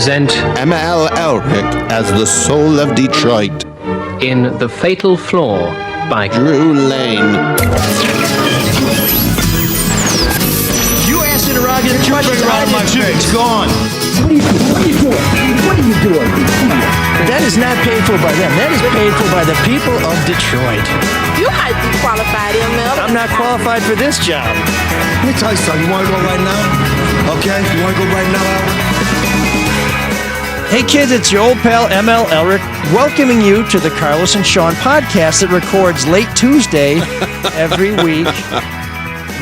present ML as the soul of Detroit. In The Fatal Flaw by Drew Lane. You asked interrogative question around my face. It's gone. What are you doing? That is not paid for by them. That is paid for by the people of Detroit. You might be qualified, ML. I'm not qualified for this job. Let me tell you something. You want to go right now? Okay? You want to go right now? Hey kids, it's your old pal ML Elric welcoming you to the Carlos and Shawn podcast that records late Tuesday every week,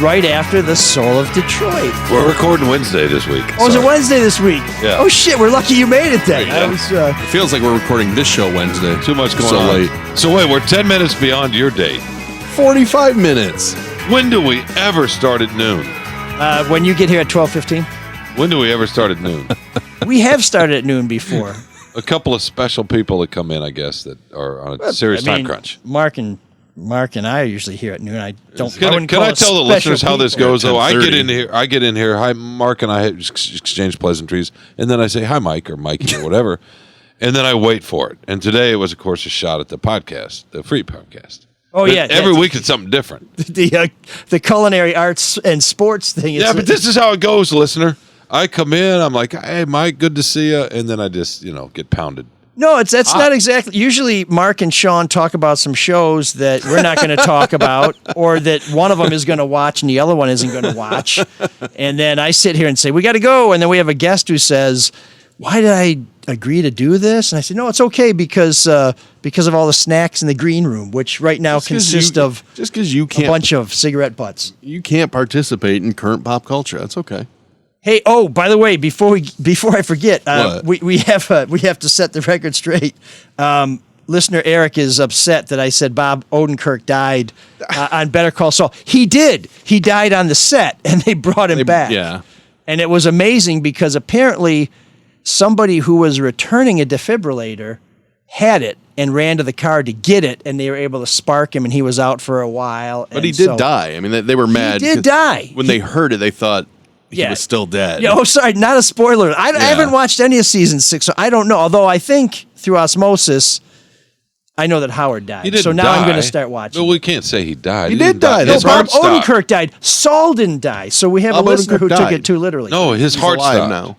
right after the Soul of Detroit. We're recording Wednesday this week. Oh, is it Wednesday this week? Yeah. Oh shit, we're lucky you made it then. It feels like we're recording this show Wednesday. Too much going on. Late. So wait, we're 10 minutes beyond your date. 45 minutes. When do we ever start at noon? When you get here at 12:15. When do we ever start at noon? We have started at noon before. A couple of special people that come in, I guess, that are on a serious time crunch. Marc and I are usually here at noon. I don't. Can I tell the listeners how this goes? Though I get in here. Hi, Marc and I exchange pleasantries, and then I say hi, Mike or Mikey or whatever, and then I wait for it. And today it was, of course, a shot at the podcast, the free podcast. Oh but yeah, every week it's something different. The culinary arts and sports thing. Yeah, but this is how it goes, listener. I come in, I'm like, hey, Mike, good to see you. And then I just, get pounded. No, that's not exactly. Usually Marc and Shawn talk about some shows that we're not going to talk about, or that one of them is going to watch and the other one isn't going to watch. And then I sit here and say, we got to go. And then we have a guest who says, why did I agree to do this? And I said, no, it's okay because of all the snacks in the green room, which right now consist of just because you can't a bunch of cigarette butts. You can't participate in current pop culture. That's okay. Hey, oh, by the way, before I forget, we have to set the record straight. Listener Eric is upset that I said Bob Odenkirk died on Better Call Saul. He did. He died on the set, and they brought him back. Yeah. And it was amazing because apparently somebody who was returning a defibrillator had it and ran to the car to get it, and they were able to spark him, and he was out for a while. But he did die. I mean, they were mad. He did die. When they heard it, they thought he was still dead. Yeah, oh, sorry, not a spoiler. I haven't watched any of season 6, so I don't know. Although I think through osmosis, I know that Howard died. He didn't so now die. I'm going to start watching. Well, we can't say he died. He did die. No, His Bob heart stopped. Odenkirk died. Saul didn't die. So we have Bob a listener Odenkirk who took died. it too literally. No, his He's heart alive stopped. now.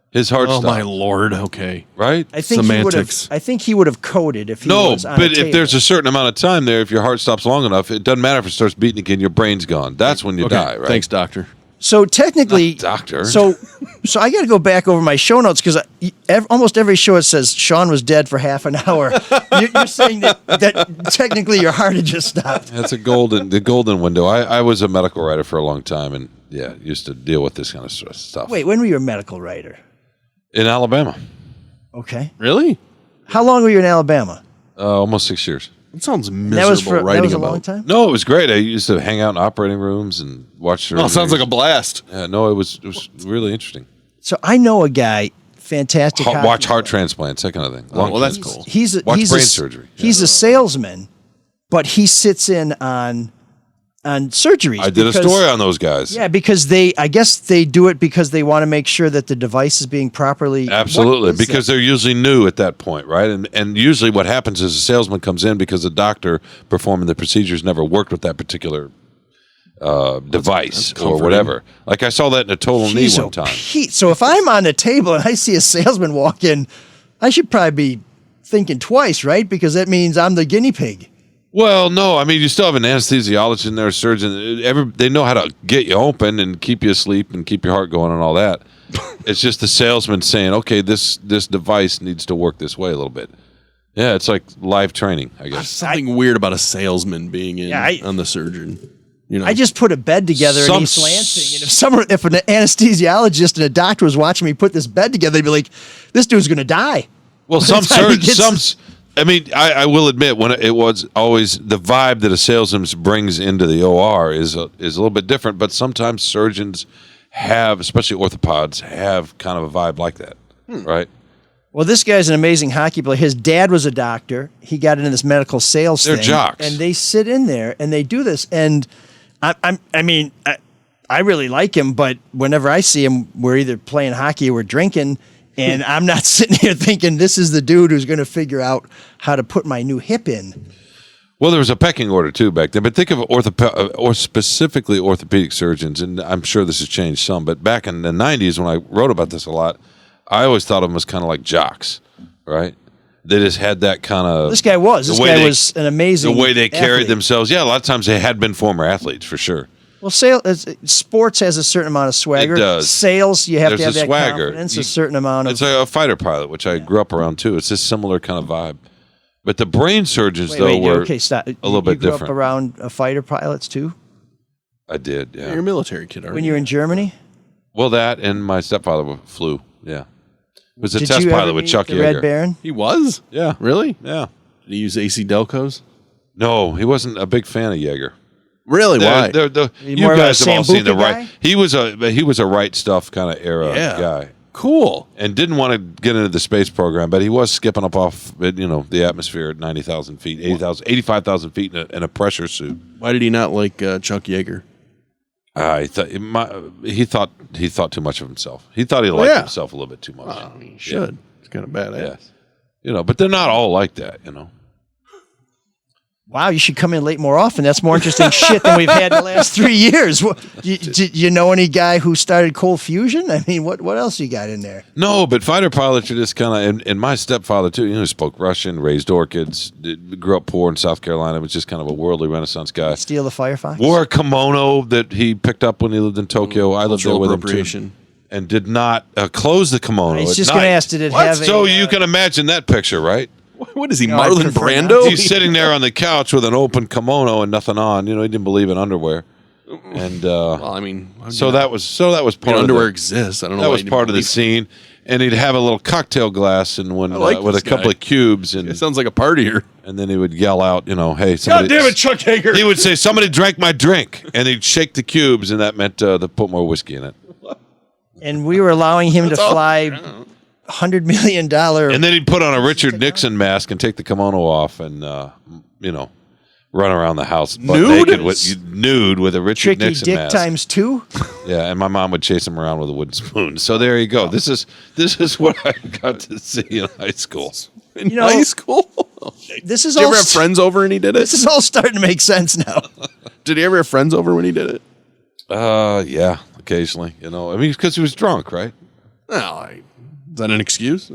His heart Oh, stopped. my Lord. Okay. Right? I think Semantics. he would have coded if he was on a but if table. there's a certain amount of time there, if your heart stops long enough, it doesn't matter if it starts beating again, your brain's gone. That's when you die, right? Thanks, doctor. So technically, Doctor. So I got to go back over my show notes because almost every show it says Shawn was dead for half an hour. You're saying that technically your heart had just stopped. That's the golden window. I was a medical writer for a long time, and used to deal with this kind of stuff. Wait, when were you a medical writer? In Alabama. Okay. Really? How long were you in Alabama? Almost 6 years. That sounds miserable writing that was a about. long time? No, it was great. I used to hang out in operating rooms and watch surgeries. Oh, sounds like a blast. Yeah, no, it was really interesting. So I know a guy, fantastic. Watch heart transplants, that kind of thing. Oh, well, that's cool. Watch brain surgery. He's a salesman, but he sits in on surgeries. I did a story on those guys. Yeah, because I guess they do it because they want to make sure that the device is being properly. Absolutely, because they're usually new at that point, right? And usually what happens is a salesman comes in because the doctor performing the procedures never worked with that particular device or whatever. Like I saw that in a total knee one time. So if I'm on the table and I see a salesman walk in, I should probably be thinking twice, right? Because that means I'm the guinea pig. Well, no, I mean, you still have an anesthesiologist in there, a surgeon. They know how to get you open and keep you asleep and keep your heart going and all that. It's just the salesman saying, okay, this device needs to work this way a little bit. Yeah, it's like live training, I guess. There's something weird about a salesman being in on the surgeon. I just put a bed together in East Lansing, and if an anesthesiologist and a doctor was watching me put this bed together, they'd be like, this dude's going to die. Well, I will admit, when it was always the vibe that a salesman brings into the OR is a little bit different, but sometimes surgeons have, especially orthopods, have kind of a vibe like that, right? Well, this guy's an amazing hockey player. His dad was a doctor. He got into this medical sales thing. They're jocks. And they sit in there and they do this. And I really like him, but whenever I see him, we're either playing hockey or we're drinking. And I'm not sitting here thinking this is the dude who's going to figure out how to put my new hip in. Well, there was a pecking order too back then. But think of or specifically orthopedic surgeons, and I'm sure this has changed some. But back in the '90s, when I wrote about this a lot, I always thought of them as kind of like jocks, right? They just had that kind of. This guy was. This guy was an amazing. The way they carried athlete. themselves. Yeah, a lot of times they had been former athletes for sure. Well, sports has a certain amount of swagger. It does. Sales, you have There's to have a that swagger. confidence, a certain amount of. It's a fighter pilot, which I grew up around too. It's a similar kind of vibe. But the brain surgeons, were stop. a little bit grew different. Up around fighter pilots too. I did, yeah. You're a military kid, aren't When you? you're in Germany. Well, that and my stepfather flew, yeah. Was a Did test you ever pilot with meet Chuck the Yeager. Red Baron? He was? Yeah. Really? Yeah. Did he use AC Delcos? No, he wasn't a big fan of Yeager. Really? Why? You more of a guys have all seen the Sambuca right. guy? He was a right stuff kind of era guy. Cool. And didn't want to get into the space program, but he was skipping up off, the atmosphere at 90,000 feet, 85,000 feet in a pressure suit. Why did he not like Chuck Yeager? He thought too much of himself. He thought he liked himself a little bit too much. Well, I mean, he should. It's kind of badass. Yeah. But they're not all like that, Wow, you should come in late more often. That's more interesting shit than we've had the last 3 years. You know any guy who started cold fusion? I mean, what else you got in there? No, but fighter pilots are just kind of, and my stepfather too, he spoke Russian, raised orchids, grew up poor in South Carolina, was just kind of a worldly Renaissance guy. Steal the Firefox? Wore a kimono that he picked up when he lived in Tokyo. I lived there with him too. And did not close the kimono. I was at just night. going to ask, did it have a... So you can imagine that picture, right? What is he, No, I Marlon prefer Brando? not. He's sitting there on the couch with an open kimono and nothing on. He didn't believe in underwear. And well, I mean, so that was part of underwear exists. I don't know. That why was he part of the didn't scene. And he'd have a little cocktail glass and when like with a this couple guy. of cubes, believe. It and sounds like a partier. then he would yell out, "Hey, somebody!" God damn it, Chuck Yeager! He would say, "Somebody drank my drink," and he'd shake the cubes, and that meant to put more whiskey in it. And we were allowing him to fly $100 million. And then he'd put on a Richard Nixon mask and take the kimono off and, run around the house butt naked nude with a Richard Tricky Nixon Dick mask. times 2. Yeah, and my mom would chase him around with a wooden spoon. So there you go. This is what I got to see in high school. In high school? This is Did you all ever have friends over and he did it? This is all starting to make sense now. Did he ever have friends over when he did it? Yeah, occasionally. Because he was drunk, right? Well, is that an excuse?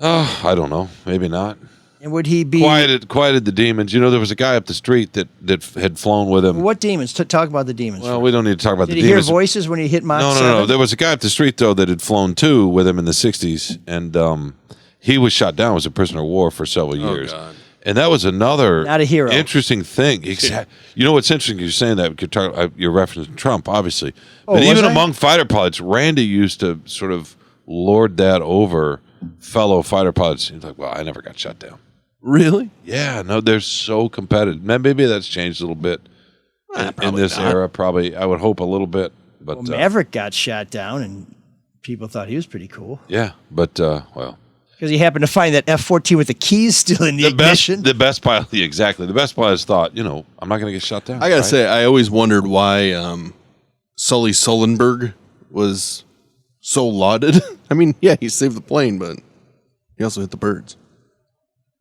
I don't know. Maybe not. And would he be... Quieted the demons. There was a guy up the street that had flown with him. What demons? Talk about the demons. Well, we don't need to talk about Did the he demons. hear voices when he hit Mach 7? No. There was a guy up the street, though, that had flown too with him in the 60s. And he was shot down, was a prisoner of war for several years. God. And that was another Not a hero. interesting thing. You know what's interesting? You're saying that you're referencing Trump, obviously. Oh, But even was I? among fighter pilots, Randy used to sort of lord that over fellow fighter pilots. He's like, well, I never got shot down. Really? Yeah, no, they're so competitive. Maybe that's changed a little bit in this era. Probably, I would hope a little bit. But Well, Maverick got shot down, and people thought he was pretty cool. yeah, but well, Because he happened to find that F-14 with the keys still in the ignition. the best pilot, exactly. The best pilots thought, I'm not going to get shot down. I gotta right? say, I always wondered why Sully Sullenberg was so lauded. I mean, yeah, he saved the plane, but he also hit the birds.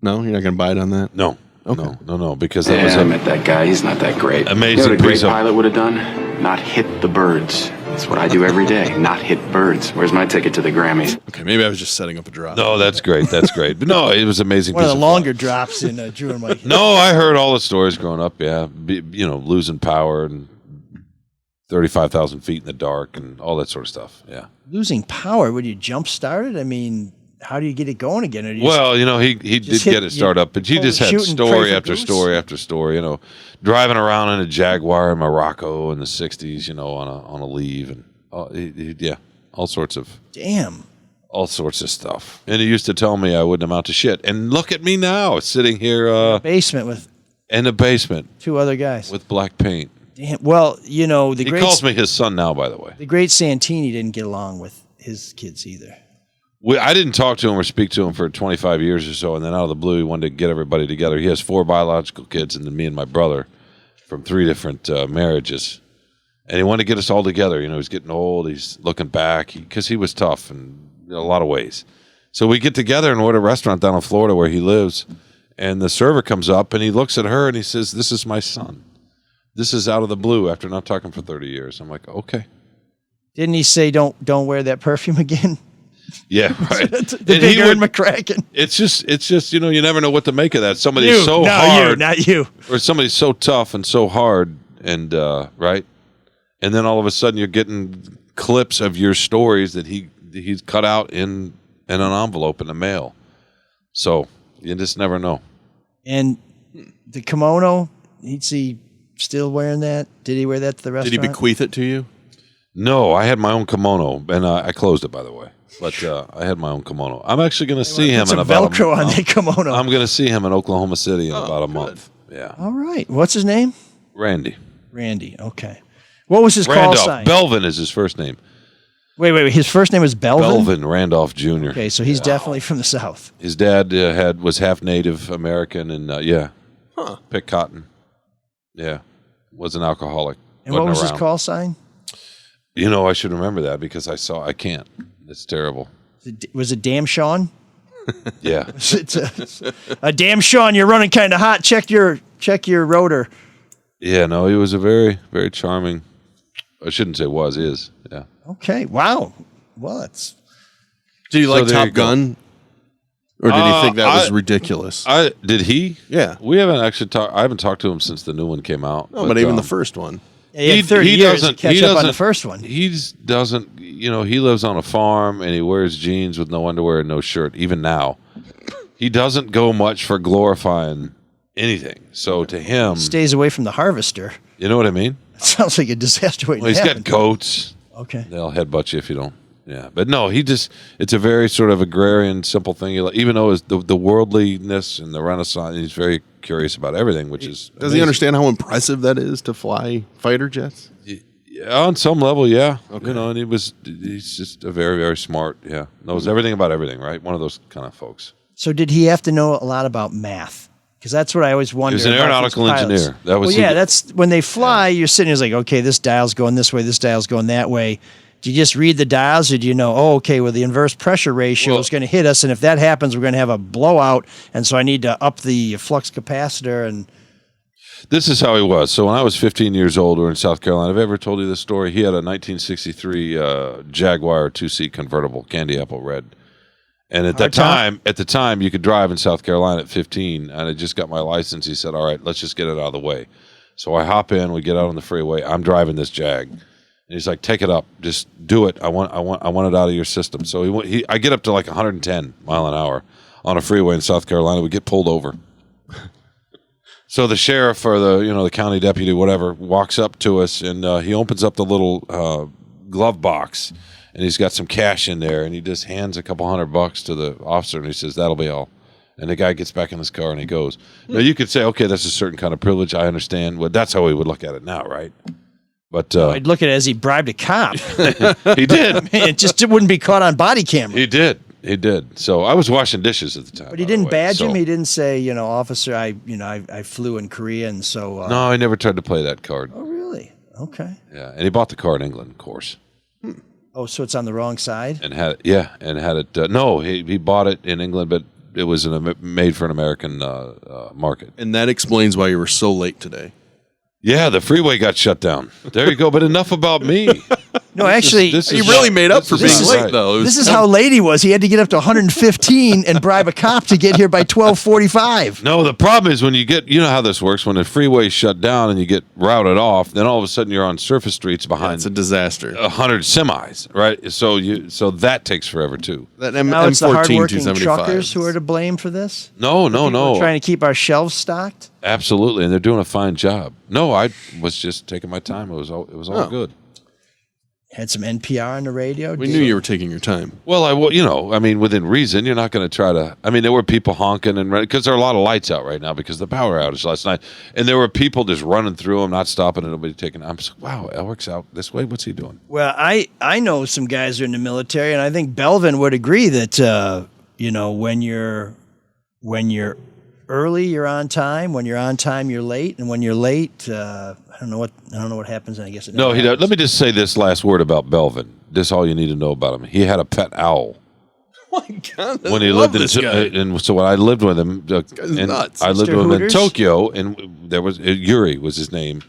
No, you're not gonna buy it on that. No, Okay. no, because that was I met that guy. He's not that great. Amazing You know what a great piece of- pilot would have done? Not hit the birds. That's what I do every day. Not hit birds. Where's my ticket to the Grammys? Okay, maybe I was just setting up a drop. No, that's great. That's great. But no, it was amazing. One of piece the fun. longer drops in Drew and Mike. No, I heard all the stories growing up. Yeah, losing power and 35,000 feet in the dark and all that sort of stuff. Yeah. Losing power, would you jump start it? I mean, how do you get it going again? Or do you Well, he did just get it started up, but he just had shoot and pray story for after goose? story after story. Driving around in a Jaguar in Morocco in the '60s. On a leave and all sorts of Damn. all sorts of stuff. And he used to tell me I wouldn't amount to shit. And look at me now, sitting here Basement with in the basement 2 other guys. with black paint. Damn. Well, the He great calls me his son now, by the way. the great Santini didn't get along with his kids either. I didn't talk to him or speak to him for 25 years or so, and then out of the blue, he wanted to get everybody together. He has 4 biological kids, and then me and my brother from 3 different marriages. And he wanted to get us all together. He's getting old. He's looking back because he was tough and a lot of ways. So we get together and we're at a restaurant down in Florida where he lives, and the server comes up and he looks at her and he says, "This is my son." This is out of the blue after not talking for 30 years. I'm like, okay. Didn't he say don't wear that perfume again? Yeah, right. The big Aaron McCracken. It's just you never know what to make of that. Somebody's so hard, not you, or somebody's so tough and so hard, and right, and then all of a sudden you're getting clips of your stories that he's cut out in an envelope in the mail. So you just never know. And the kimono, is he still wearing that? Did he wear that to the restaurant? Did he bequeath it to you? No, I had my own kimono, and I closed it, by the way. But I had my own kimono. I'm actually going to see him in about Velcro on that kimono. I'm going to see him in Oklahoma City in about a month. Yeah. All right. What's his name? Randy. Okay. What was his call sign? Belvin is his first name. Wait. His first name was Belvin? Belvin Randolph Jr. Okay, so he's definitely from the South. His dad was half Native American, and picked cotton. Yeah, was an alcoholic. And what was his call sign? I should remember that because I can't. It's terrible. Was it Damn Shawn? Yeah. It's a Damn Shawn, you're running kind of hot. Check your rotor. Yeah, no, he was a very, very charming. I shouldn't say is. Yeah. Okay. Wow. Well, it's. Did he like Top Gun? Or did he think that was ridiculous? Did he? Yeah. We haven't actually talked. I haven't talked to him since the new one came out. No, but even the first one. Yeah, he had 30 years to catch up on the first one. He doesn't, he lives on a farm and he wears jeans with no underwear and no shirt, even now. He doesn't go much for glorifying anything. So to him... Stays away from the harvester. You know what I mean? It sounds like a disaster waiting to happen. He's got goats. Okay. They'll headbutt you if you don't. Yeah. But no, it's a very sort of agrarian, simple thing. Even though the worldliness and the Renaissance, he's very curious about everything, which is Does he understand how impressive that is to fly fighter jets? Yeah, on some level, yeah. Okay. And he's just a very, very smart, knows everything about everything, right? One of those kind of folks. So did he have to know a lot about math? Because that's what I always wonder. He was an aeronautical engineer. That's when they fly, you're sitting there like, okay, this dial's going this way, this dial's going that way. Do you just read the dials, or do you know, the inverse pressure ratio is going to hit us, and if that happens, we're going to have a blowout, and so I need to up the flux capacitor? And this is how he was. So when I was 15 years old, we were in South Carolina. Have I ever told you this story? He had a 1963 Jaguar 2-seat convertible, candy apple red. And at the time, you could drive in South Carolina at 15, and I just got my license. He said, "All right, let's just get it out of the way." So I hop in, we get out on the freeway. I'm driving this Jag. And he's like, "Take it up, just do it. I want it out of your system." So I get up to like 110 mile an hour on a freeway in South Carolina. We get pulled over. So the sheriff or the county deputy, whatever, walks up to us and he opens up the little glove box and he's got some cash in there and he just hands a couple $100 to the officer and he says, "That'll be all." And the guy gets back in his car and he goes. Now you could say, okay, that's a certain kind of privilege. I understand. Well, that's how we would look at it now, right? But I'd look at it as he bribed a cop. He did. It just wouldn't be caught on body camera. He did. So I was washing dishes at the time. But he didn't badge him. He didn't say, officer, I flew in Korea, and so. No, I never tried to play that card. Oh, really? Okay. Yeah, and he bought the car in England, of course. Oh, so it's on the wrong side? And had it. No, he bought it in England, but it was made for an American market. And that explains why you were so late today. Yeah, the freeway got shut down. There you go. But enough about me. No, actually, he really made up for being late, though. This is how late he was. He had to get up to 115 and bribe a cop to get here by 12:45. No, the problem is when you get, how this works. When the freeway's shut down and you get routed off, then all of a sudden you're on surface streets behind. It's a disaster. 100 semis, right? So that takes forever too. That now it's the M14 hardworking 275. truckers who are to blame for this. No. Trying to keep our shelves stocked. Absolutely, and they're doing a fine job. No, I was just taking my time. It was all good. Had some NPR on the radio. We knew you were taking your time. Well, within reason, you're not going to try to. I mean, there were people honking and because there are a lot of lights out right now because of the power outage last night, and there were people just running through them, not stopping, and nobody taking. I'm just wow, Elrick's out this way. What's he doing? Well, I know some guys are in the military, and I think Belvin would agree that when you're early, you're on time. When you're on time, you're late, and when you're late, I don't know what happens. And I guess it no. He does. Let me just say this last word about Belvin. This is all you need to know about him. He had a pet owl. my God. When he lived and so when I lived with him, and nuts. I lived Mr. with him in Hooters? Tokyo, and there was Yuri was his name,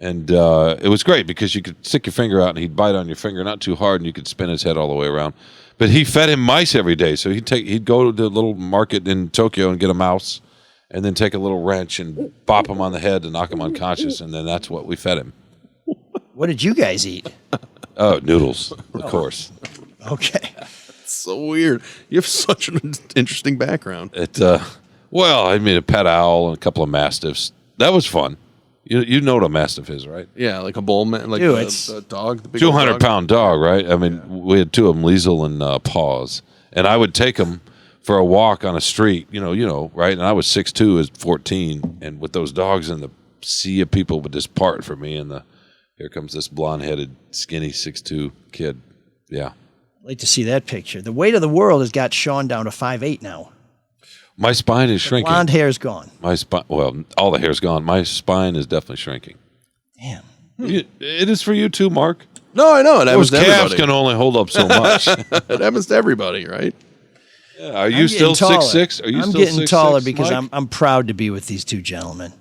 and it was great because you could stick your finger out and he'd bite on your finger, not too hard, and you could spin his head all the way around. But he fed him mice every day, so he'd go to the little market in Tokyo and get a mouse, and then take a little wrench and bop him on the head to knock him unconscious, and then that's what we fed him. What did you guys eat? Oh, noodles, of course. Okay. So weird. You have such an interesting background. Well, I mean, a pet owl and a couple of mastiffs. That was fun. You know what a mastiff is, right? Yeah, like a bull, like Dude, the dog. The big 200-pound dog, right? I mean, we had two of them, Liesel and Paws, and I would take them for a walk on a street, you know, right? And I was 6'2" at 14, and with those dogs, and the sea of people would just part for me, and here comes this blonde-headed, skinny 6'2" kid. Yeah. I'd like to see that picture. The weight of the world has got Shawn down to 5'8" now. My spine is shrinking. Blonde hair's gone. My spine, well, all the hair's gone. My spine is definitely shrinking. Damn. It is for you too, Mark. No, I know. It happens Those to calves everybody. can only hold up so much. It happens to everybody, right? Yeah, are you still 6'6"? Are you I'm still getting 6'6", taller because Mike? I'm proud to be with these two gentlemen.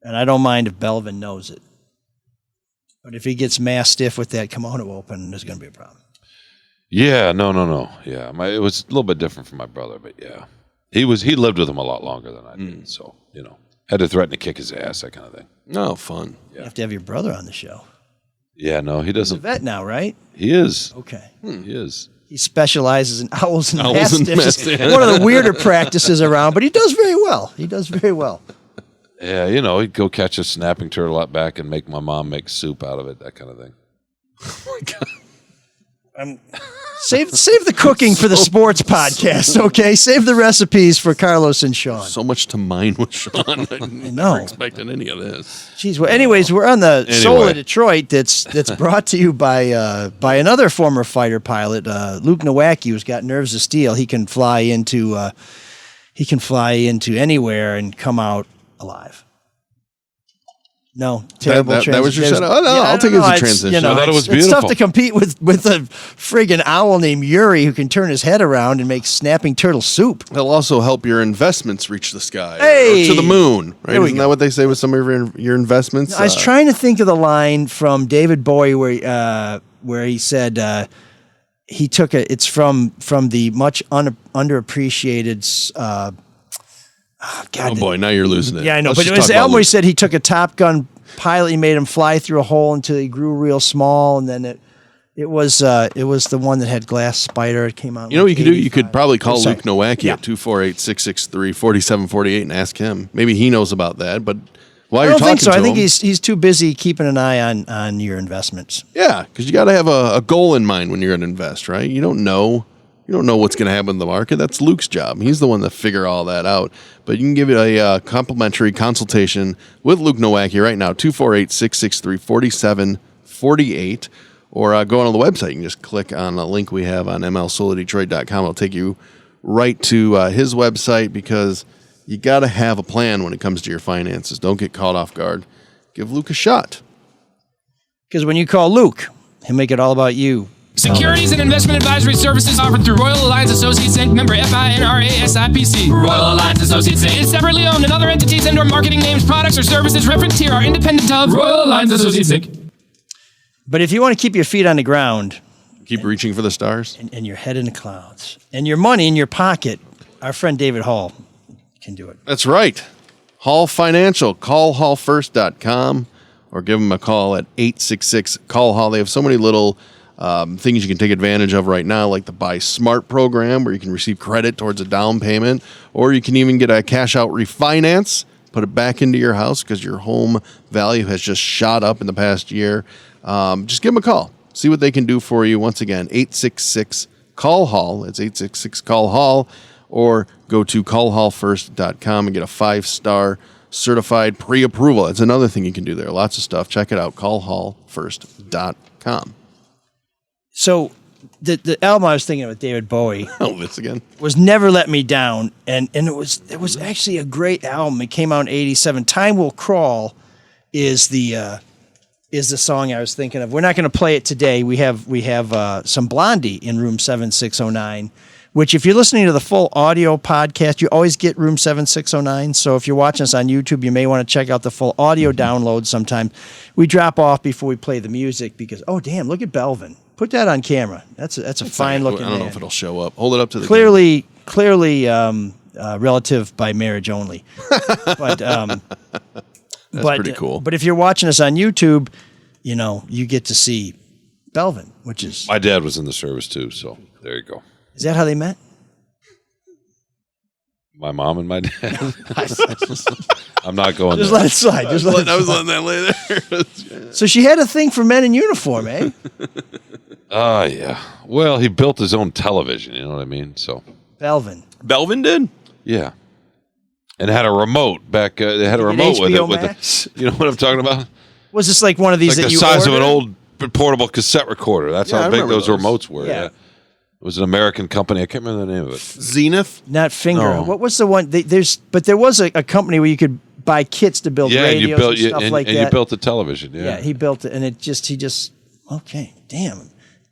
And I don't mind if Belvin knows it. But if he gets mass stiff with that kimono open, there's going to be a problem. Yeah, no. Yeah, it was a little bit different from my brother, but yeah. He lived with him a lot longer than I did, so, had to threaten to kick his ass, that kind of thing. No, fun. You have to have your brother on the show. Yeah, no, he He's a doesn't. vet now, right? He is. Okay. He is. He specializes in owls and Owls and mastiffs. mastiffs. One of the weirder practices around, but he does very well. Yeah, he'd go catch a snapping turtle out back and make my mom make soup out of it, that kind of thing. Oh, my God. Save the cooking for the sports podcast, okay? Save the recipes for Carlos and Shawn. So much to mine with Shawn. I never expected any of this. Jeez. Well, anyways, we're on the Soul of Detroit. That's brought to you by another former fighter pilot, Luke Nowacki, who's got nerves of steel. He can fly into anywhere and come out alive. No, terrible transition. That was your setup? Oh, no, I'll take it as a transition. I thought it was It's tough beautiful. to compete with a friggin' owl named Yuri who can turn his head around and make snapping turtle soup. It'll also help your investments reach the sky Hey! or to the moon, right? There we Isn't go. that what they say with some of your investments? I was trying to think of the line from David Bowie where he said he took it's from the much underappreciated. God, oh boy, now you're losing it. yeah, I know. Let's But it just was talk about Elmer. He Luke. said he took a Top Gun pilot. He made him fly through a hole until he grew real small, and then it was the one that had Glass Spider. It came out. You know what you could do? You 85. could probably call Sorry. Luke Nowacki Yeah. at 248-663-4748 and ask him. Maybe he knows about that, but while I you're don't talking think so. to I think him, he's too busy keeping an eye on your investments. yeah, because you got to have a goal in mind when you're going to invest, right? You don't know what's going to happen in the market. That's Luke's job. He's the one to figure all that out. But you can give it a complimentary consultation with Luke Nowacki right now, 248-663-4748. Or go on the website. You can just click on the link we have on mlsolodetroit.com. It'll take you right to his website because you got to have a plan when it comes to your finances. Don't get caught off guard. Give Luke a shot. Because when you call Luke, he'll make it all about you. Securities and investment advisory services offered through Royal Alliance Associates Inc. Member FINRA SIPC. Royal Alliance Associates Inc. is separately owned, and other entities and/or marketing names, products, or services referenced here are independent of Royal Alliance Associates Inc. But if you want to keep your feet on the ground Keep reaching for the stars. and your head in the clouds and your money in your pocket, our friend David Hall can do it. That's right. Hall Financial. Call hallfirst.com or give them a call at 866-CALL-HALL. They have so many little things you can take advantage of right now, like the Buy Smart program, where you can receive credit towards a down payment, or you can even get a cash-out refinance, put it back into your house because your home value has just shot up in the past year. Just give them a call. See what they can do for you. Once again, 866-CALL-HALL. It's 866-CALL-HALL. Or go to callhallfirst.com and get a 5-star certified pre-approval. That's another thing you can do there. Lots of stuff. Check it out. Callhallfirst.com. So the album I was thinking of with David Bowie Oh, this again. was Never Let Me Down, and it was actually a great album. It came out in '87. Time Will Crawl is the song I was thinking of. We're not going to play it today. We have some Blondie in room 7609. which if you're listening to the full audio podcast, you always get room 7609. So if you're watching us on YouTube, you may want to check out the full audio download sometime. We drop off before we play the music because, oh, damn, look at Belvin. Put that on camera. That's a fine looking man. I don't know if it'll show up. Hold it up to the clearly relative by marriage only. But That's pretty cool. But if you're watching us on YouTube, you get to see Belvin, which is... My dad was in the service too, so there you go. Is that how they met? My mom and my dad. I'm not going Just there. let it slide. I was letting that lay there. So she had a thing for men in uniform, eh? Yeah. Well, he built his own television, you know what I mean? So Belvin. Belvin did? Yeah. And had a remote back. They had a remote with HBO it. Max? You know what I'm talking about? Was this like one of these Like that the you size of an ordered? old portable cassette recorder. That's Yeah, how I big remember those those. remotes were. Yeah. Yeah. It was an American company. I can't remember the name of it. Zenith? Not Finger. No. What was the one? But there was a company where you could buy kits to build Yeah, and radios you built and stuff like that. and you built the television. Yeah. Yeah, he built it, and he just okay. Damn.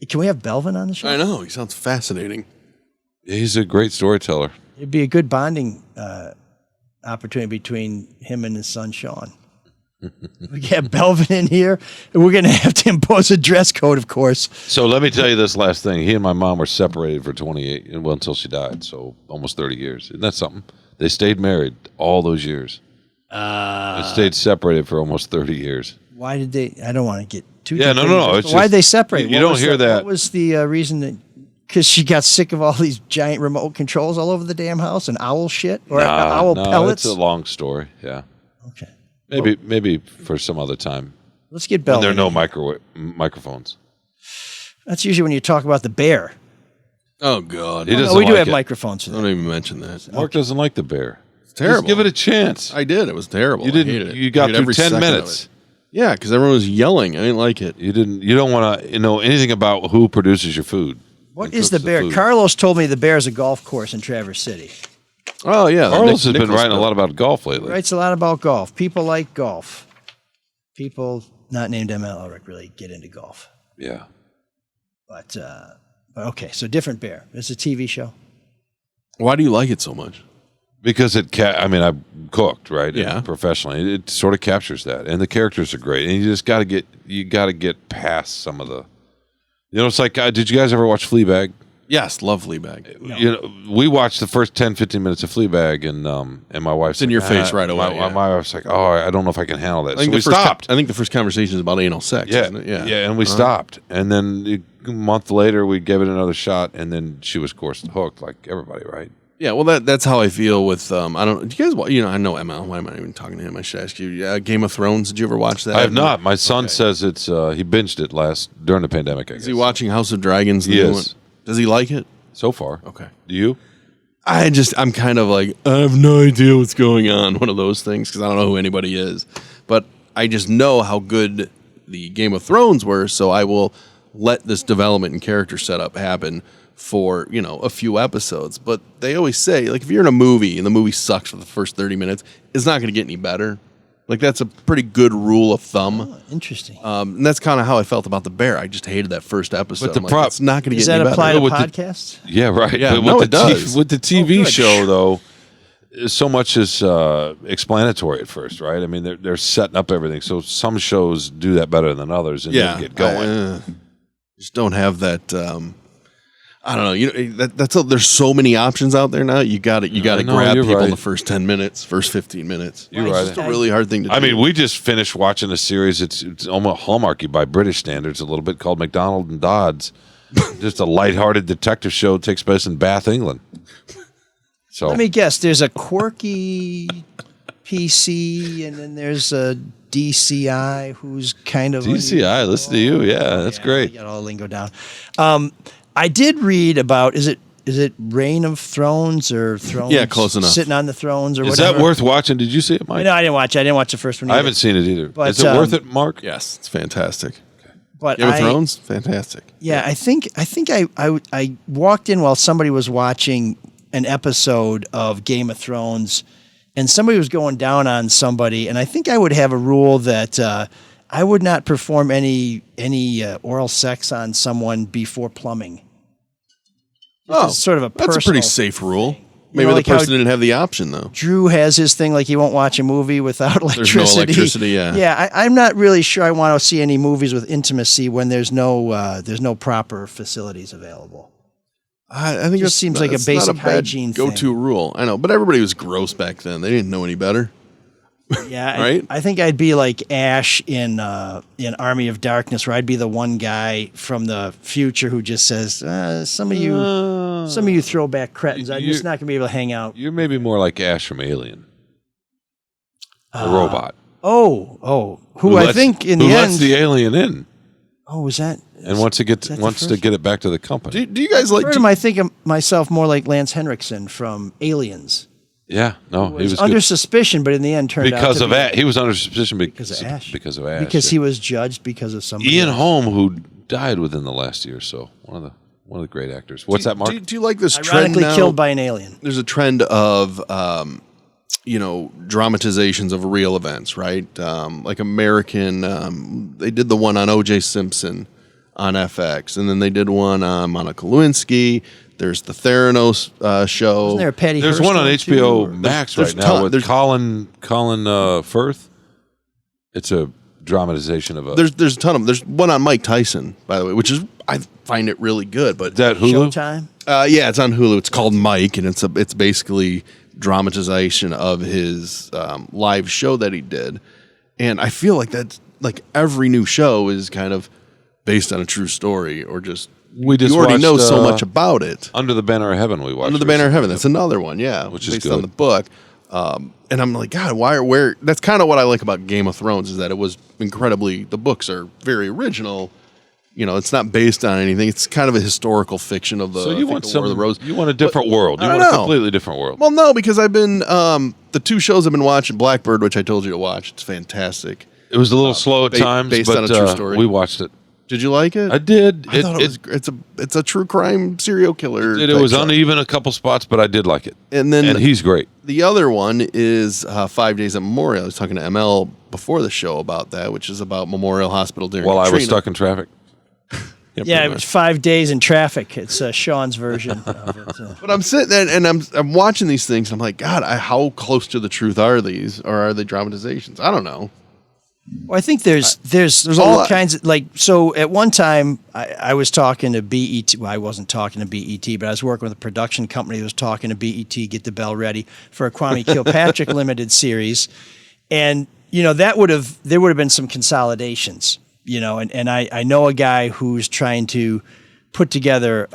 Can we have Belvin on the show? I know. He sounds fascinating. He's a great storyteller. It'd be a good bonding opportunity between him and his son Shawn. We have Belvin in here, and we're going to have to impose a dress code, of course. So let me tell you this last thing. He and my mom were separated for 28, until she died. So almost 30 years. Isn't that something? They stayed married all those years. They stayed separated for almost 30 years. Why did they? I don't want to get too. Yeah, no. It's Why did just- they separate? You don't hear that. What was the reason that? Because she got sick of all these giant remote controls all over the damn house and owl shit or owl pellets. It's a long story. Yeah. Okay. Maybe for some other time. Let's get When Belvin. there are no in. microphones. That's usually when you talk about the bear. Oh, God. He No, doesn't we do like have it. microphones for that. Don't even mention that. Mark doesn't like the bear. It's terrible. Just give it a chance. I did. It was terrible. You I hated didn't. it. You got I hated through every 10 second of minutes. it. Yeah, because everyone was yelling. I didn't like it. You didn't. You don't want to know anything about who produces your food. What and is the cooks bear? food. Carlos told me the bear is a golf course in Traverse City. Oh, yeah. Carlos has been writing a lot about golf lately. Writes a lot about golf. People like golf. People not named ML really get into golf. Yeah. But okay, so different bear. It's a TV show. Why do you like it so much? Because I cooked, right? Yeah. Professionally. It sort of captures that. And the characters are great. And you just got to get past some of the, it's like, did you guys ever watch Fleabag? Yes, love Fleabag. No. We watched the first 10, 15 minutes of Fleabag and my wife's It's in your face right away. My wife's like, oh, I don't know if I can handle that. I think So we stopped. I think the first conversation is about anal sex, Yeah. isn't it? Yeah. And we stopped. And then a month later, we gave it another shot. And then she was, of course, hooked like everybody, right? Yeah, well, that's how I feel with, do you guys, I know ML. Why am I even talking to him? I should ask you. Game of Thrones, did you ever watch that? I have not. My son says it's, he binged it during the pandemic, I guess. Is he watching House of Dragons? He is. Does he like it? So far. Okay. Do you? I'm kind of like, I have no idea what's going on. One of those things, because I don't know who anybody is. But I just know how good the Game of Thrones were, so I will let this development and character setup happen for, a few episodes. But they always say, like, if you're in a movie and the movie sucks for the first 30 minutes, it's not going to get any better. Like, that's a pretty good rule of thumb. Oh, interesting. And that's kind of how I felt about The Bear. I just hated that first episode. But the it's not going to Does get that any apply better. to With the- podcasts? Yeah, right. Yeah, But no, with it does. With the TV good. show, though, so much is explanatory at first, right? I mean, they're setting up everything. So some shows do that better than others and then get going. Just don't have that. I don't know. There's so many options out there now. You got to grab people in the first 10 minutes, first 15 minutes. You're It's right. just a really hard thing to do. I mean, we just finished watching a series. It's almost Hallmarky by British standards a little bit called McDonald and Dodds. Just a lighthearted detective show takes place in Bath, England. So Let me guess. There's a quirky PC, and then there's a DCI who's kind of DCI, listen to you. Yeah, that's great. You got all the lingo down. I did read about is it Reign of Thrones or Thrones? Yeah, close enough. Sitting on the thrones or Is whatever. that worth watching? Did you see it, Mike? No, I didn't watch it. I didn't watch the first one. I either. haven't seen it either. But, Is it worth it, Mark? yes, it's fantastic. But Game of Thrones, fantastic. Yeah, I think I walked in while somebody was watching an episode of Game of Thrones, and somebody was going down on somebody, and I think I would have a rule that I would not perform any oral sex on someone before plumbing. It's sort of a that's a personal pretty safe rule. thing. Maybe like the person how didn't have the option, though. Drew has his thing, like he won't watch a movie without electricity. There's no electricity, yeah. Yeah, I'm not really sure I want to see any movies with intimacy when there's no proper facilities available. I think It just seems like a that's basic not a bad hygiene thing. go-to rule. I know, but everybody was gross back then. They didn't know any better. Yeah, Right? I think I'd be like Ash in Army of Darkness, where I'd be the one guy from the future who just says, "Some of you throwback cretins, I'm just not going to be able to hang out." You're maybe more like Ash from Alien, the robot. Who I think in the lets end the alien in, Oh, was that? and wants to get it back to the company. Do you guys like? I think of myself more like Lance Henriksen from Aliens. Yeah, no, he was under good. suspicion, but in the end turned because out of to be Ash. He was under suspicion because of Ash. Because of Ash. Because he was judged because of somebody. Ian else. Holm, who died within the last year or so, one of the great actors. What's that, Mark? Do you like this trend Ironically now? killed by an alien. There's a trend of dramatizations of real events, right? Like American, they did the one on O.J. Simpson on FX, and then they did one on Monica Lewinsky. There's the Theranos show. Wasn't there a Patty There's Hearst one on too, HBO or- Max there's right now with there's- Colin Firth. It's a dramatization of a. There's a ton of them. There's one on Mike Tyson, by the way, which is I find it really good. But Is that Hulu? Showtime? yeah, it's on Hulu. It's called Mike, and it's basically dramatization of his live show that he did. And I feel like that's like every new show is kind of based on a true story, or just We just you already know watched, so much about it. Under the Banner of Heaven. We watched Under the Banner of recently. Heaven. That's another one, yeah, Which is based good. on the book. And I'm like, God, where? That's kind of what I like about Game of Thrones, is that it was incredibly. The books are very original. You know, it's not based on anything. It's kind of a historical fiction of the. So you want the War of the Rose. You want a different world. You I want don't a know. completely different world. Well, no, because I've been the two shows I've been watching. Blackbird, which I told you to watch, it's fantastic. It was a little slow at times, based but on a true story. we watched it. Did you like it? I did. I thought it was. It's a true crime serial killer. It type was stuff. uneven a couple spots, but I did like it. And then he's great. The other one is 5 Days at Memorial. I was talking to ML before the show about that, which is about Memorial Hospital during While I was Katrina. stuck in traffic. Yeah, it was 5 days in traffic. It's Sean's version of it. But I'm sitting there and I'm watching these things. And I'm like, God, how close to the truth are these, or are they dramatizations? I don't know. Well, I think there's a all lot. kinds of, like, so at one time I was talking to BET. Well, I wasn't talking to BET, but I was working with a production company that was talking to BET, get the bell ready for a Kwame Kilpatrick limited series. And, there would have been some consolidations, and I know a guy who's trying to put together,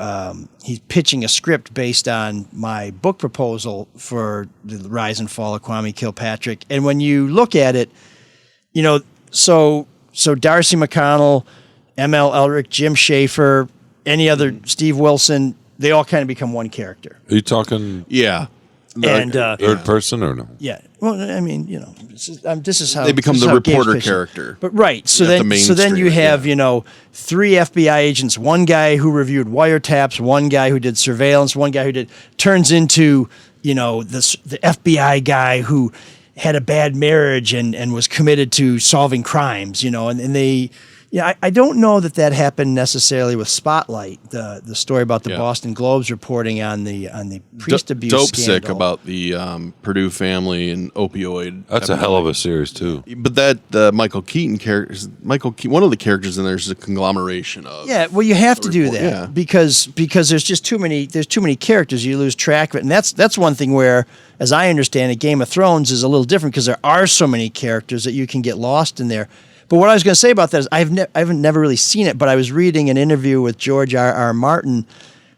he's pitching a script based on my book proposal for the Rise and Fall of Kwame Kilpatrick. And when you look at it, so Darcy McConnell, ML Elric, Jim Schaefer, any other Steve Wilson, they all kind of become one character. Are you talking Yeah. And third person or no? yeah, well, I mean, this is how They become this the is how games reporter pitch. character. But right, so You have then to you mainstream it, have 3 FBI agents, one guy who reviewed wiretaps, one guy who did surveillance, one guy who turns into the FBI guy who had a bad marriage and was committed to solving crimes, and they, I don't know that happened necessarily with Spotlight, the story about the Boston Globe's reporting on the priest abuse Dope scandal. sick about the Purdue family and opioid. That's a hell of a series too. But that Michael Keaton character, one of the characters in there is a conglomeration of. Yeah, well, you have to do that yeah. because there's just too many characters. You lose track of it, and that's one thing where, as I understand it, Game of Thrones is a little different because there are so many characters that you can get lost in there. But what I was going to say about that is I haven't never really seen it, but I was reading an interview with George R.R. Martin,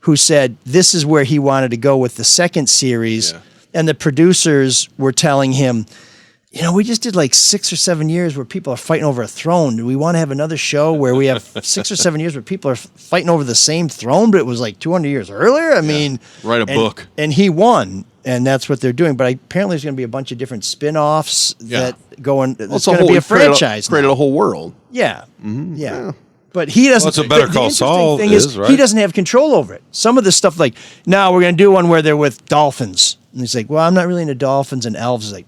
who said this is where he wanted to go with the second series, and the producers were telling him, we just did like 6 or 7 years where people are fighting over a throne. Do we want to have another show where we have 6 or 7 years where people are fighting over the same throne, but it was like 200 years earlier? I mean, write a book. And he won, and that's what they're doing. But apparently there's going to be a bunch of different spin-offs that go in. It's going to be a franchise. Created a whole world. Yeah. Yeah. But he doesn't. Well, it's a Better Call Saul thing is, right? He doesn't have control over it. Some of the stuff, like, now we're going to do one where they're with dolphins. And he's like, well, I'm not really into dolphins and elves. Like,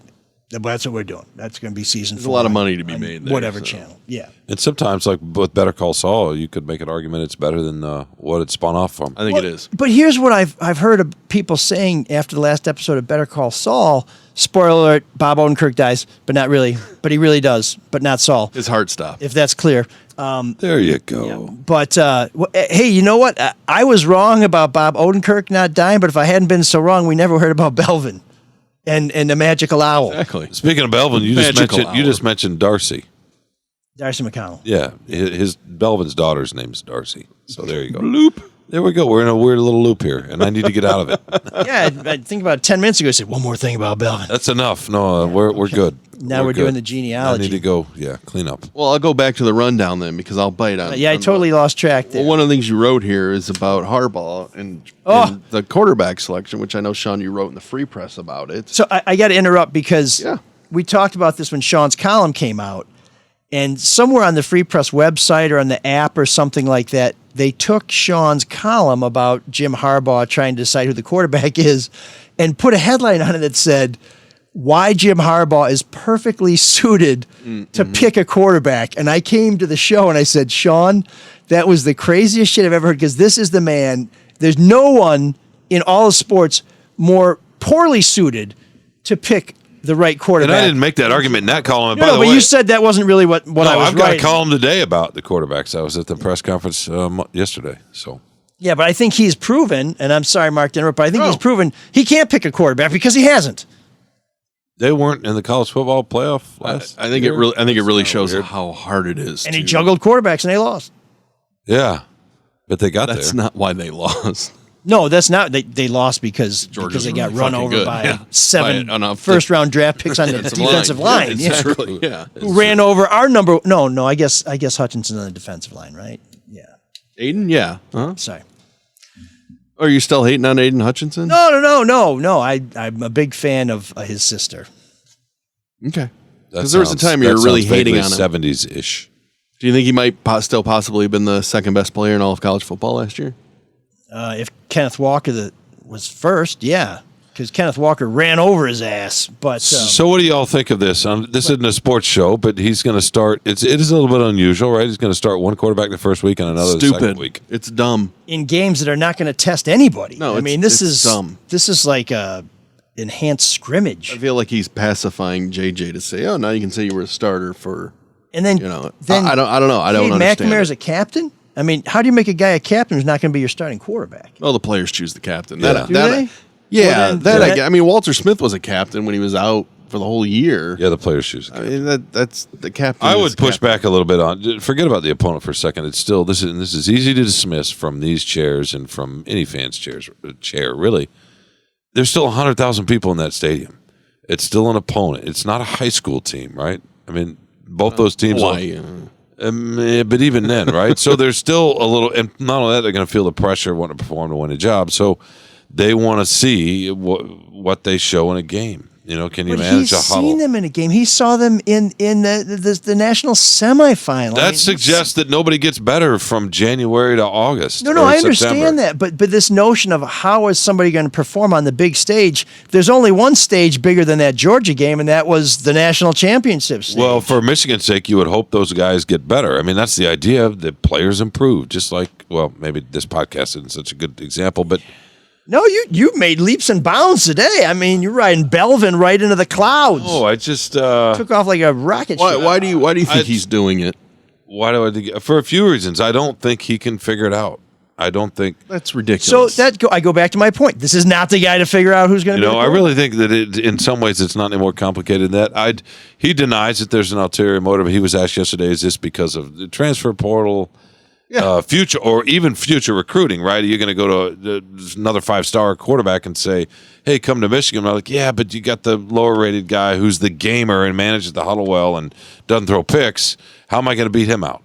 That's what we're doing. That's going to be season 4. There's a lot of money to be made there. Whatever channel. Yeah. And sometimes, like with Better Call Saul, you could make an argument it's better than what it spun off from. I think it is. But here's what I've heard of people saying after the last episode of Better Call Saul. Spoiler alert, Bob Odenkirk dies, but not really. But he really does, but not Saul. His heart stopped. If that's clear. There you go. Yeah. But, hey, you know what? I was wrong about Bob Odenkirk not dying, but if I hadn't been so wrong, we never heard about Belvin and the magical owl. Exactly. Speaking of Belvin, you just mentioned Darcy. Darcy McConnell. Yeah, his Belvin's daughter's name is Darcy. So there you go. Loop. There we go. We're in a weird little loop here, and I need to get out of it. Yeah, I think about 10 minutes ago, I said, one more thing about Belvin. That's enough. No, we're good. Now we're good. doing the genealogy. I need to go, clean up. Well, I'll go back to the rundown then because I'll bite on. I totally lost track there. Well, one of the things you wrote here is about Harbaugh and the quarterback selection, which I know, Shawn, you wrote in the Free Press about it. So I got to interrupt because we talked about this when Shawn's column came out, and somewhere on the Free Press website or on the app or something like that, they took Shawn's column about Jim Harbaugh trying to decide who the quarterback is and put a headline on it that said, why Jim Harbaugh is perfectly suited to pick a quarterback. And I came to the show and I said, Shawn, that was the craziest shit I've ever heard because this is the man. There's no one in all of sports more poorly suited to pick the right quarterback. And I didn't make that argument in that column. No, but you said that wasn't really what I was I've got writing. a column today about the quarterbacks. I was at the press conference yesterday. So yeah, but I think he's proven, and I'm sorry, Mark, to interrupt, but I think he's proven he can't pick a quarterback because he hasn't. They weren't in the college football playoff last I think year. it really shows how hard it is. And he juggled quarterbacks and they lost. Yeah, but they got there. That's not why they lost. No, that's not. They lost because they got run over by 7 first-round draft picks on the defensive line. Yeah, exactly. Yeah. Who ran over our number? No. I guess Hutchinson's on the defensive line, right? Yeah. Aiden, yeah. Huh? Sorry. Are you still hating on Aiden Hutchinson? No. I'm a big fan of his sister. Okay. Because there was a time you were really hating on him. 70s-ish. Do you think he might still possibly have been the second best player in all of college football last year? If Kenneth Walker was first, yeah. Because Kenneth Walker ran over his ass. But so what do y'all think of this? This isn't a sports show, but he's going to start. It is a little bit unusual, right? He's going to start one quarterback the first week and another the second week. It's dumb. In games that are not going to test anybody. No, this is dumb. This is like a enhanced scrimmage. I feel like he's pacifying JJ to say, "Oh, now you can say you were a starter for." And then, then I don't know. I don't understand. McNamara's a captain. I mean, how do you make a guy a captain who's not going to be your starting quarterback? Well, the players choose the captain. Do they? Yeah, I mean, Walter Smith was a captain when he was out for the whole year. Yeah, the players choose. I mean, that's the captain. I would push back a little bit on. Forget about the opponent for a second. It's still this is easy to dismiss from these chairs and from any fan's chair. Really, there's still 100,000 people in that stadium. It's still an opponent. It's not a high school team, right? I mean, both those teams. But even then, right? So there's still a little, and not only that, they're going to feel the pressure of wanting to perform to win a job. So they want to see what they show in a game. You know, can you manage a huddle? He's seen them in a game. He saw them in the national semifinal. That suggests that nobody gets better from January to August. No, I understand that. But this notion of how is somebody going to perform on the big stage, there's only one stage bigger than that Georgia game, and that was the national championship stage. Well, for Michigan's sake, you would hope those guys get better. I mean, that's the idea. The players improve, just like, well, maybe this podcast isn't such a good example, but... No, you made leaps and bounds today. I mean, you're riding Belvin right into the clouds. Oh, I just took off like a rocket ship. Why do you think he's doing it? Why do I think? For a few reasons. I don't think he can figure it out. I don't think that's ridiculous. So I go back to my point. This is not the guy to figure out who's going to. I really think that in some ways it's not any more complicated than that. He denies that there's an ulterior motive. He was asked yesterday, "Is this because of the transfer portal?" Future or even future recruiting, right? Are you going to go to another 5-star quarterback and say, hey, come to Michigan? I'm like, yeah, but you got the lower-rated guy who's the gamer and manages the huddle well and doesn't throw picks. How am I going to beat him out?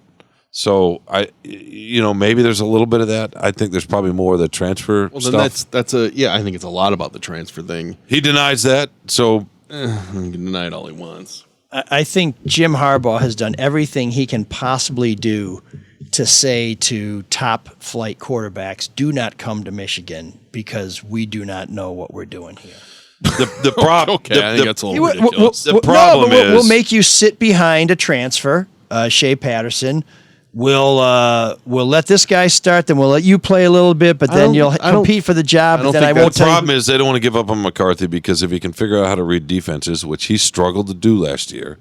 So, maybe there's a little bit of that. I think there's probably more of the transfer stuff. I think it's a lot about the transfer thing. He denies that, so... He can deny it all he wants. I think Jim Harbaugh has done everything he can possibly do to say to top flight quarterbacks, do not come to Michigan because we do not know what we're doing here. The problem. Okay, I think that's a little ridiculous. The problem is we'll make you sit behind a transfer, Shea Patterson. We'll let this guy start, then we'll let you play a little bit, but then you'll compete for the job. But then I won't. The problem is they don't want to give up on McCarthy because if he can figure out how to read defenses, which he struggled to do last year,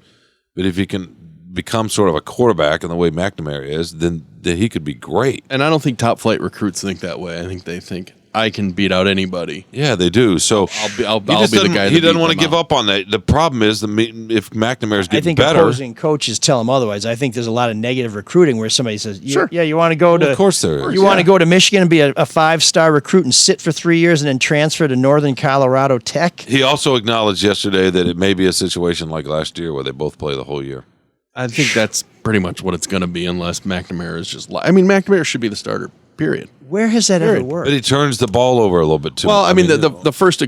but if he can become sort of a quarterback in the way McNamara is, then he could be great. And I don't think top flight recruits think that way. I think they think I can beat out anybody. Yeah, they do. So I'll be the guy. He doesn't want to give up on that. The problem is if McNamara's getting better. I think opposing coaches tell him otherwise. I think there's a lot of negative recruiting where somebody says, "Sure, yeah, you want to go to." Of course there is. You want to go to Michigan and be a 5-star recruit and sit for 3 years and then transfer to Northern Colorado Tech. He also acknowledged yesterday that it may be a situation like last year where they both play the whole year. I think that's pretty much what it's going to be unless McNamara is just. McNamara should be the starter. Period. Where has that ever worked? But he turns the ball over a little bit too. Well, the first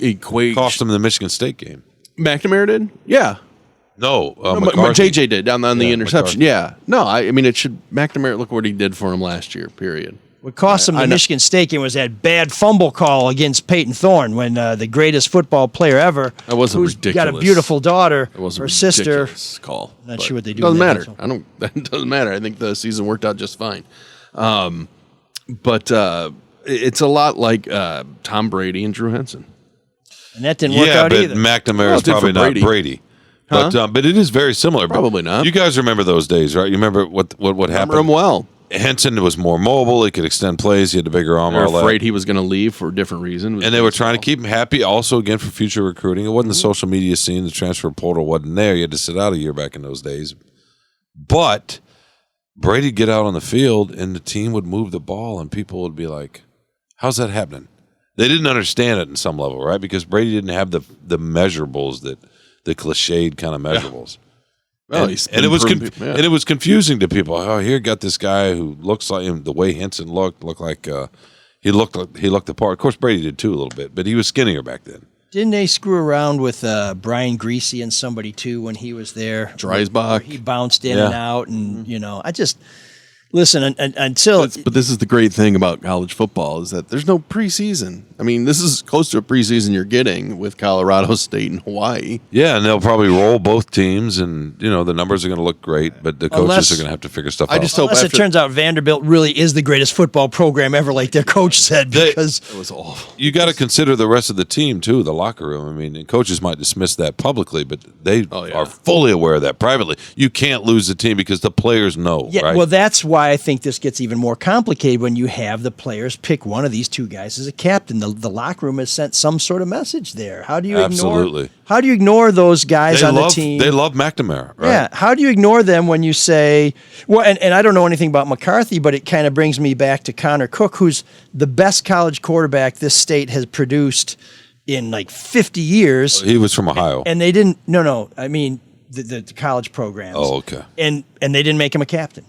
equation cost him the Michigan State game. McNamara did, yeah. No, JJ did on the interception. McCarthy. Yeah, no, it should. McNamara, look what he did for him last year. Period. What cost him the Michigan State game was that bad fumble call against Peyton Thorne when the greatest football player ever. That wasn't who's ridiculous. got a beautiful daughter, It was a her sister. ridiculous call. Not sure what they do. Doesn't in matter. that. It doesn't matter. I think the season worked out just fine. But it's a lot like Tom Brady and Drew Henson. And that didn't work out either. McNamara is probably not Brady. Huh? But it is very similar. Probably not. You guys remember those days, right? You remember what happened? Remember him well. Henson was more mobile. He could extend plays. He had a bigger arm. They were afraid he was going to leave for a different reason. And they were trying to keep him happy also, again, for future recruiting. It wasn't the social media scene. The transfer portal wasn't there. You had to sit out a year back in those days. But Brady'd get out on the field, and the team would move the ball, and people would be like, how's that happening? They didn't understand it in some level, right? Because Brady didn't have the measurables, the cliched kind of measurables. Well, and it was confusing to people. Oh, here got this guy who looks like him. The way Henson looked like he looked the part. Of course, Brady did too a little bit, but he was skinnier back then. Didn't they screw around with Brian Greasy and somebody too when he was there? Dreisbach. He bounced in and out, and I just listen until. But this is the great thing about college football is that there's no preseason. I mean, this is close to a preseason you're getting with Colorado State and Hawaii. Yeah, and they'll probably roll both teams, and the numbers are going to look great, but the coaches are going to have to figure stuff out. Unless it turns out Vanderbilt really is the greatest football program ever, like their coach said, because it was awful. You got to consider the rest of the team too, the locker room. I mean, and coaches might dismiss that publicly, but they are fully aware of that privately. You can't lose the team because the players know. Yeah, right? well, that's why I think this gets even more complicated when you have the players pick one of these two guys as a captain. The locker room has sent some sort of message there. How do you ignore those guys on the team? They love McNamara, right? Yeah. How do you ignore them when you say, well, and I don't know anything about McCarthy, but it kind of brings me back to Connor Cook, who's the best college quarterback this state has produced in like 50 years. He was from Ohio. And they didn't, no, I mean the college programs. Oh, okay. And they didn't make him a captain.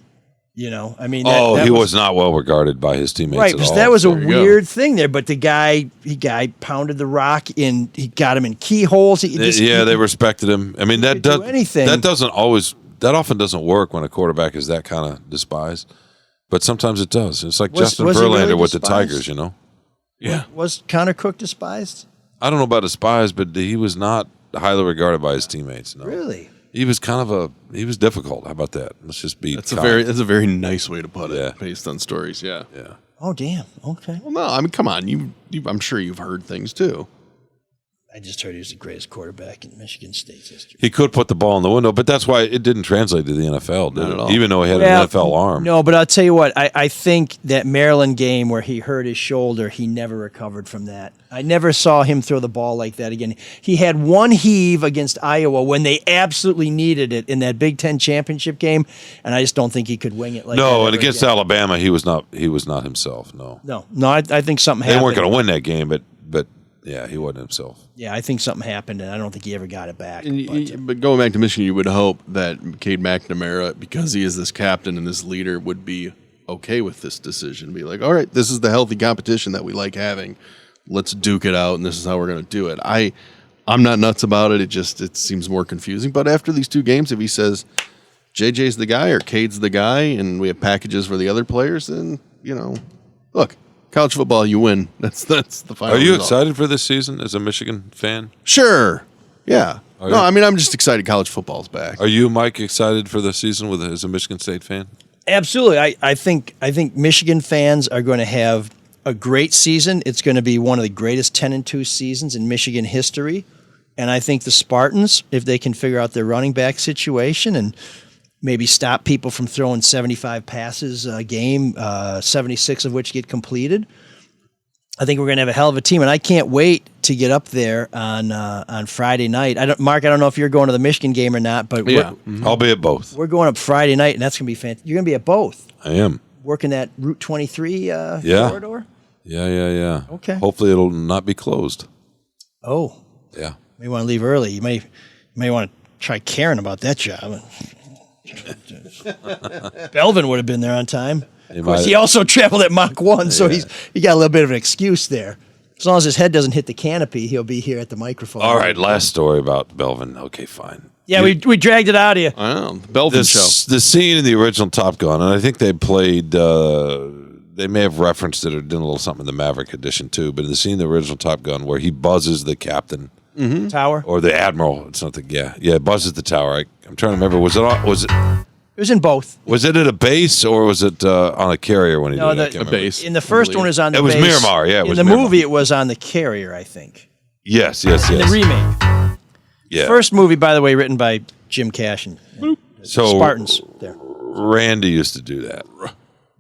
He was not well regarded by his teammates. Right, at because all. that was a weird thing there. But the guy pounded the rock in. He got him in keyholes. They respected him. I mean, that often doesn't work when a quarterback is that kind of despised. But sometimes it does. It's like Justin Verlander really with the Tigers. Yeah. Was Connor Cook despised? I don't know about despised, but he was not highly regarded by his teammates. No. Really? He was he was difficult. How about that? Let's just be. That's a very nice way to put it, based on stories. Yeah. Yeah. Oh damn. Okay. Well, no, I mean, come on. I'm sure you've heard things too. I just heard he was the greatest quarterback in Michigan State's history. He could put the ball in the window, but that's why it didn't translate to the NFL, did it? Even though he had an NFL arm. No, but I'll tell you what, I think that Maryland game where he hurt his shoulder, he never recovered from that. I never saw him throw the ball like that again. He had one heave against Iowa when they absolutely needed it in that Big Ten championship game, and I just don't think he could wing it like that. No, and against Alabama, he was not himself, no. No, I think something happened. They weren't going to win that game, but yeah, he wasn't himself. Yeah, I think something happened, and I don't think he ever got it back. But going back to Michigan, you would hope that Cade McNamara, because he is this captain and this leader, would be okay with this decision. Be like, all right, this is the healthy competition that we like having. Let's duke it out, and this is how we're going to do it. I'm not nuts about it. It seems more confusing. But after these two games, if he says JJ's the guy or Cade's the guy, and we have packages for the other players, then look. college football, you win. That's the final. Are you result. excited for this season as a Michigan fan? Sure. Yeah. Are No, you? I mean, I'm just excited college football's back. Are you, Mike, excited for the season as a Michigan State fan? Absolutely. I think Michigan fans are going to have a great season. It's going to be one of the greatest 10-2 seasons in Michigan history. And I think the Spartans, if they can figure out their running back situation and maybe stop people from throwing 75 passes a game, 76 of which get completed, I think we're going to have a hell of a team. And I can't wait to get up there on Friday night. Mark, I don't know if you're going to the Michigan game or not, but I'll be at both. we're going up Friday night, and that's going to be fantastic. You're going to be at both. I am. Working that Route 23 Yeah. corridor? Yeah. Okay. Hopefully it'll not be closed. Oh, Yeah. you may want to leave early. You may want to try caring about that job. Belvin would have been there on time. Of course, he also traveled at Mach 1, so he got a little bit of an excuse there. As long as his head doesn't hit the canopy, he'll be here at the microphone. All right, last story about Belvin. Okay, fine. Yeah, we dragged it out of you. I know. The Belvin show. The scene in the original Top Gun, and I think they played, they may have referenced it or did a little something in the Maverick edition too, but in the scene in the original Top Gun where he buzzes the captain. Tower? Or the admiral. It's not the, it buzzes the tower. I'm trying to remember. Was it It was in both. Was it at a base or was it on a carrier when he did it? I can't a remember. base. In the first one, it was on the base. It was Miramar, yeah. In the movie, it was on the carrier, I think. Yes. In the remake. Yeah. First movie, by the way, written by Jim Cash and Spartans. There. Randy used to do that.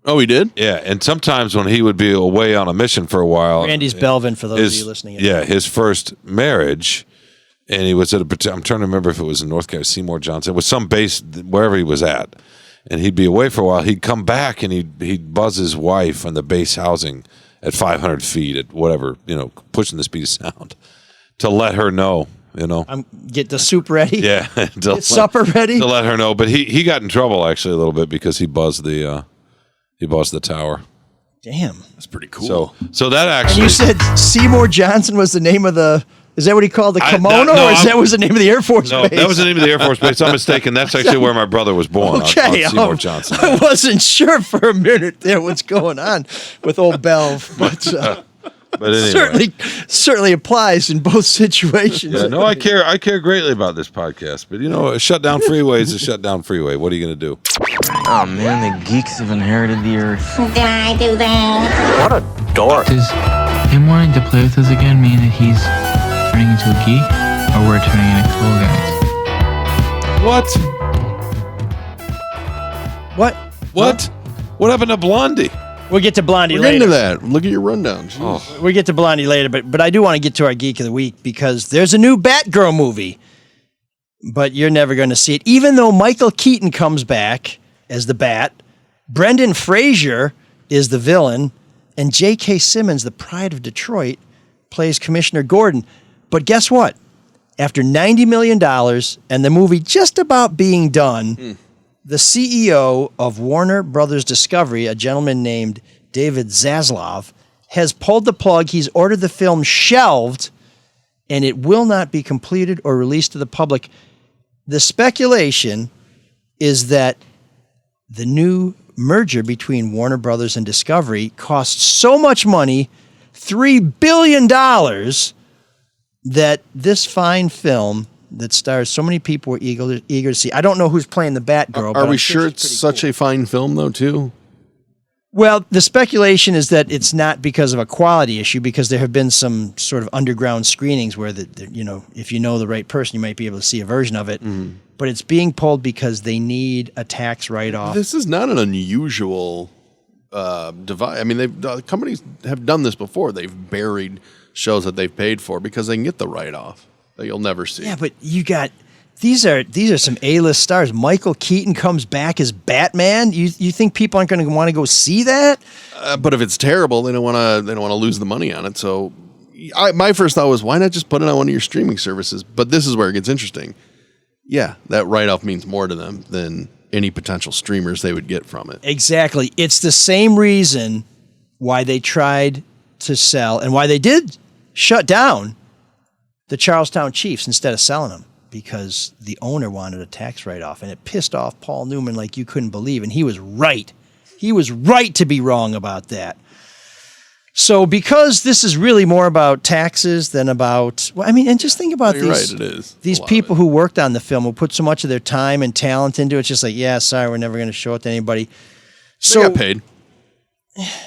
Oh, he did? Yeah, and sometimes when he would be away on a mission for a while. Randy's Belvin, for those of you listening. His first marriage, and he was at I'm trying to remember if it was in North Carolina, Seymour Johnson. It was some base, wherever he was at. And he'd be away for a while. He'd come back, and he'd buzz his wife on the base housing at 500 feet at whatever, pushing the speed of sound to let her know. Get the soup ready. Yeah, get supper ready to let her know. But he got in trouble actually a little bit because he buzzed the tower. Damn, that's pretty cool. So that actually. And you said Seymour Johnson was the name of the. Is that what he called the kimono, that was the name of the Air Force base? No, that was the name of the Air Force base. I'm mistaken. That's actually where my brother was born. Okay, on Seymour Johnson. I wasn't sure for a minute there what's going on with old Belv, but anyway. certainly applies in both situations. Yeah, no, I care greatly about this podcast, but a shutdown freeway is a shutdown freeway. What are you going to do? Oh man, the geeks have inherited the earth. Did I do that? What a dork. Does him wanting to play with us again mean that he's turning into a geek, or we're turning into cool guys? What? What happened to Blondie? We'll get to Blondie We're later. into that. Look at your rundown. We'll get to Blondie later, but I do want to get to our Geek of the Week because there's a new Batgirl movie, but you're never going to see it. Even though Michael Keaton comes back as the Bat, Brendan Fraser is the villain, and J.K. Simmons, the pride of Detroit, plays Commissioner Gordon. But guess what? After $90 million and the movie just about being done, the CEO of Warner Brothers Discovery, a gentleman named David Zaslav, has pulled the plug. He's ordered the film shelved, and it will not be completed or released to the public. The speculation is that the new merger between Warner Brothers and Discovery cost so much money, $3 billion, that this fine film that stars so many people were eager to see. I don't know who's playing the Batgirl. Are we sure it's such a fine film, though, too? Well, the speculation is that it's not because of a quality issue, because there have been some sort of underground screenings where, if you know the right person, you might be able to see a version of it. Mm-hmm. But it's being pulled because they need a tax write-off. This is not an unusual device. I mean, companies have done this before. They've buried shows that they've paid for because they can get the write-off that you'll never see. Yeah, but you got these are some A-list stars. Michael Keaton comes back as Batman. You think people aren't going to want to go see that? But if it's terrible, they don't want to lose the money on it. So, my first thought was, why not just put it on one of your streaming services? But this is where it gets interesting. Yeah, that write-off means more to them than any potential streamers they would get from it. Exactly. It's the same reason why they tried to sell and why they did shut down the Charlestown Chiefs instead of selling them, because the owner wanted a tax write-off, and it pissed off Paul Newman like you couldn't believe, and he was right. He was right to be wrong about that. So because this is really more about taxes than about, well, I mean, and just think about You're right, it is. these people who worked on the film, who put so much of their time and talent into it. It's just like, yeah, sorry, we're never going to show it to anybody. So They got paid.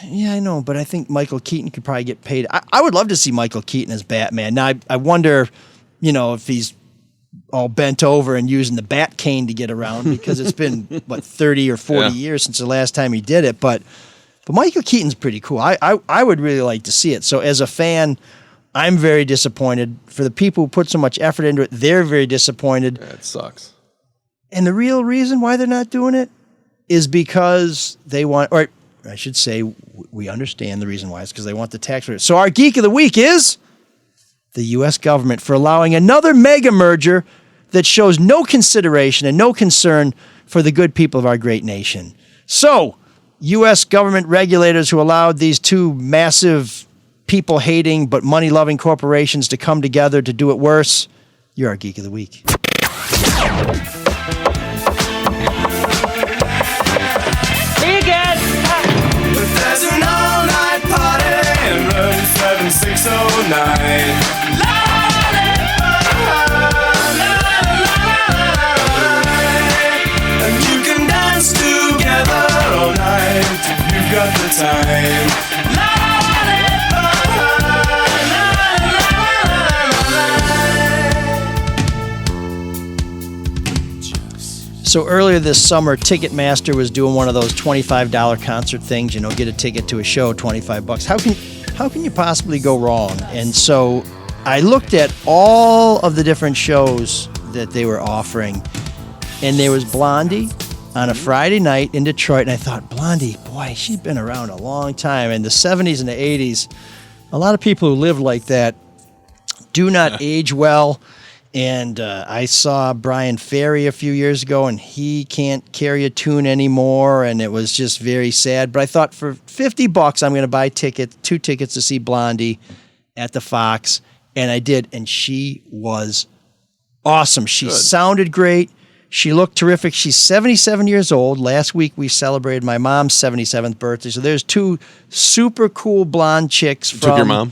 Yeah, I know, but I think Michael Keaton could probably get paid. I would love to see Michael Keaton as Batman. Now, I wonder, if he's all bent over and using the bat cane to get around because it's been, 30 or 40 years since the last time he did it. But Michael Keaton's pretty cool. I would really like to see it. So as a fan, I'm very disappointed. For the people who put so much effort into it, they're very disappointed. Yeah, it sucks. And the real reason why they're not doing it is because they want, or I should say, we understand the reason why. It's because they want the tax rate. So our Geek of the Week is the U.S. government for allowing another mega merger that shows no consideration and no concern for the good people of our great nation. So, U.S. government regulators who allowed these two massive people-hating but money-loving corporations to come together to do it worse, you're our Geek of the Week. There's an all-night party in room 7609. And you can dance together all night if you've got the time. So earlier this summer, Ticketmaster was doing one of those $25 concert things, get a ticket to a show, $25. How can you possibly go wrong? And so I looked at all of the different shows that they were offering, and there was Blondie on a Friday night in Detroit, and I thought, Blondie, boy, she's been around a long time. In the 70s and the 80s, a lot of people who lived like that do not age well. And I saw Brian Ferry a few years ago, and he can't carry a tune anymore, and it was just very sad. But I thought for $50, I'm going to buy two tickets to see Blondie at the Fox, and I did, and she was awesome. She sounded great. She looked terrific. She's 77 years old. Last week we celebrated my mom's 77th birthday, so there's two super cool blonde chicks. Took your mom?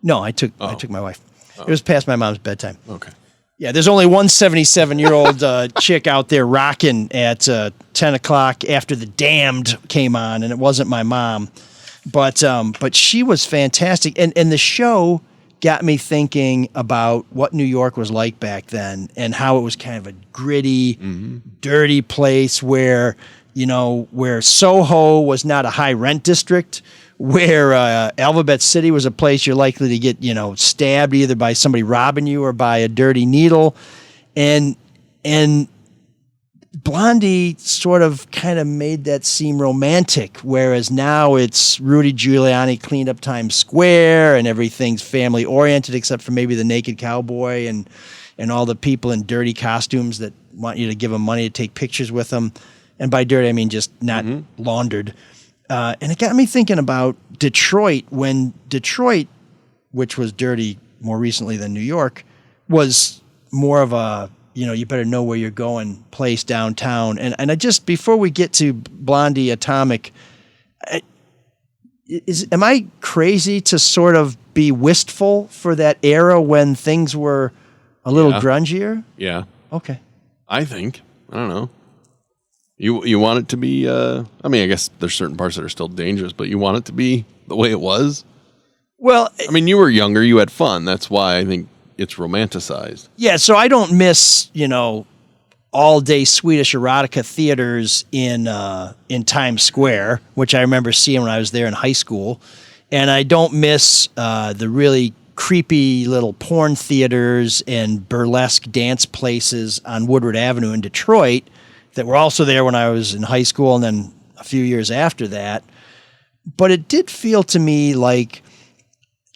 No, I took my wife. Oh. It was past my mom's bedtime. Okay. Yeah, there's only one 77-year-old chick out there rocking at 10 o'clock after The Damned came on, and it wasn't my mom. But she was fantastic. And the show got me thinking about what New York was like back then and how it was kind of a gritty, dirty place where Soho was not a high-rent district, where Alphabet City was a place you're likely to get, stabbed either by somebody robbing you or by a dirty needle. And Blondie sort of kind of made that seem romantic, whereas now it's Rudy Giuliani cleaned up Times Square and everything's family-oriented except for maybe the naked cowboy and all the people in dirty costumes that want you to give them money to take pictures with them. And by dirty, I mean just not laundered. And it got me thinking about Detroit, when Detroit, which was dirty more recently than New York, was more of a, you better know where you're going place downtown. And I just, before we get to Blondie Atomic, am I crazy to sort of be wistful for that era when things were a little grungier? Yeah. Okay. I think. I don't know. You want it to be, I guess there's certain parts that are still dangerous, but you want it to be the way it was? Well, you were younger, you had fun. That's why I think it's romanticized. Yeah, so I don't miss, all-day Swedish erotica theaters in Times Square, which I remember seeing when I was there in high school. And I don't miss the really creepy little porn theaters and burlesque dance places on Woodward Avenue in Detroit that were also there when I was in high school and then a few years after that. But it did feel to me like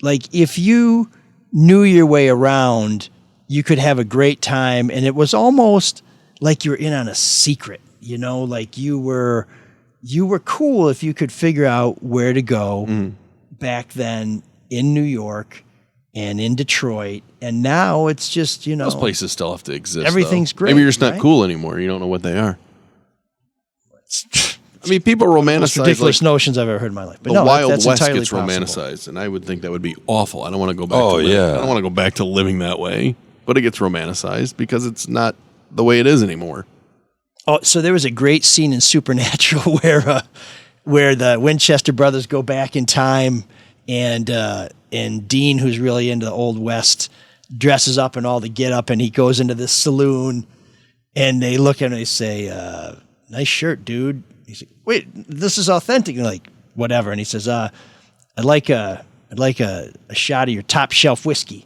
if you knew your way around, you could have a great time. And it was almost like you were in on a secret, like you were cool if you could figure out where to go back then in New York and in Detroit. And now it's just, those places still have to exist. Everything's great. Maybe you're just not right? cool anymore. You don't know what they are. I mean, people romanticize ridiculous notions I've ever heard in my life. But the no, Wild that's West entirely gets possible. romanticized, and I would think that would be awful. I don't want to go back. Oh, to yeah. I don't want to go back to living that way. But it gets romanticized because it's not the way it is anymore. Oh, so there was a great scene in Supernatural where the Winchester brothers go back in time, and Dean, who's really into the Old West, dresses up in all the get up, and he goes into this saloon, and they look at him and they say, "Nice shirt, dude." He's like, "Wait, this is authentic." And like, whatever. And he says, "I'd like a shot of your top shelf whiskey."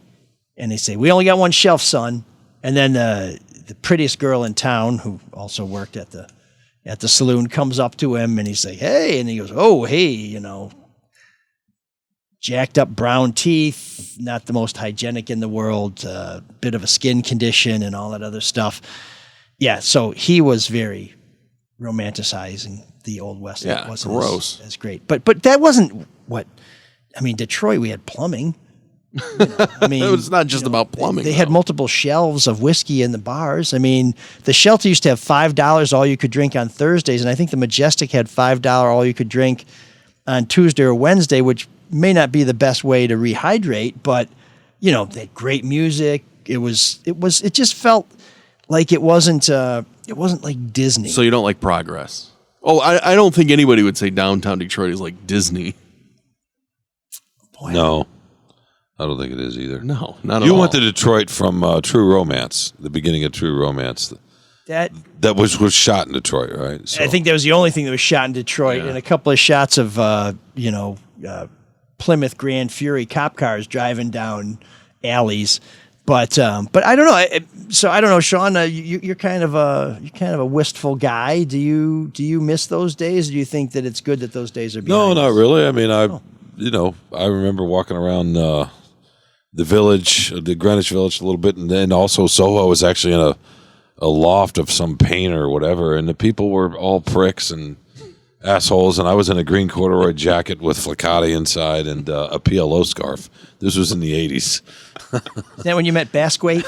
And they say, "We only got one shelf, son." And then the prettiest girl in town, who also worked at the saloon, comes up to him and he's like, "Hey," and he goes, "Oh, hey, jacked up brown teeth, not the most hygienic in the world, bit of a skin condition and all that other stuff." Yeah, so he was very romanticizing the Old West. Yeah, it wasn't gross. as great. But that wasn't what, I mean, Detroit, we had plumbing. I mean, it was not just about plumbing. They had multiple shelves of whiskey in the bars. I mean, the Shelter used to have $5 all you could drink on Thursdays, and I think the Majestic had $5 all you could drink on Tuesday or Wednesday, which may not be the best way to rehydrate, but they had great music. It just felt like it wasn't like Disney. So you don't like progress? Oh, I don't think anybody would say downtown Detroit is like Disney. Boy, No. I don't think it is either. No, not at all. You went to Detroit from True Romance, the beginning of True Romance. That was shot in Detroit, right? So. I think that was the only thing that was shot in Detroit, and a couple of shots of Plymouth Grand Fury cop cars driving down alleys. But I don't know. So I don't know, Shawn. You're kind of a wistful guy. Do you miss those days? Or do you think that it's good that those days are behind No, us? not really. I mean, I remember walking around the village, the Greenwich Village, a little bit, and then also Soho was actually in a loft of some painter or whatever, and the people were all pricks and assholes, and I was in a green corduroy jacket with flaccati inside and a PLO scarf. This was in the 80s. Is that when you met Basquate?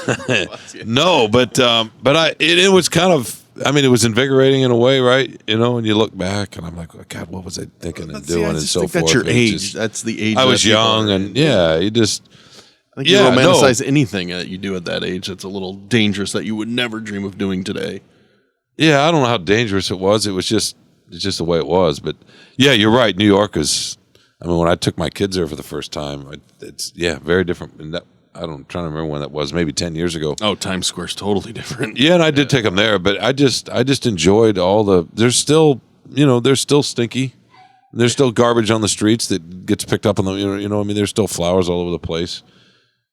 No, but it was kind of, I mean, it was invigorating in a way, right? And you look back, and I'm like, oh, God, what was I thinking and doing and so forth? That's your It's age. just- That's the age. I was that people young, are and in. you just... I think you romanticize anything that you do at that age that's a little dangerous that you would never dream of doing today. Yeah, I don't know how dangerous it was. It's just the way it was. But yeah, you're right. New York is. I mean, when I took my kids there for the first time, it's very different. And I'm trying to remember when that was. Maybe 10 years ago. Oh, Times Square's totally different. Yeah, and I did take them there, but I just enjoyed all the. There's still stinky. There's still garbage on the streets that gets picked up on the. I mean, there's still flowers all over the place.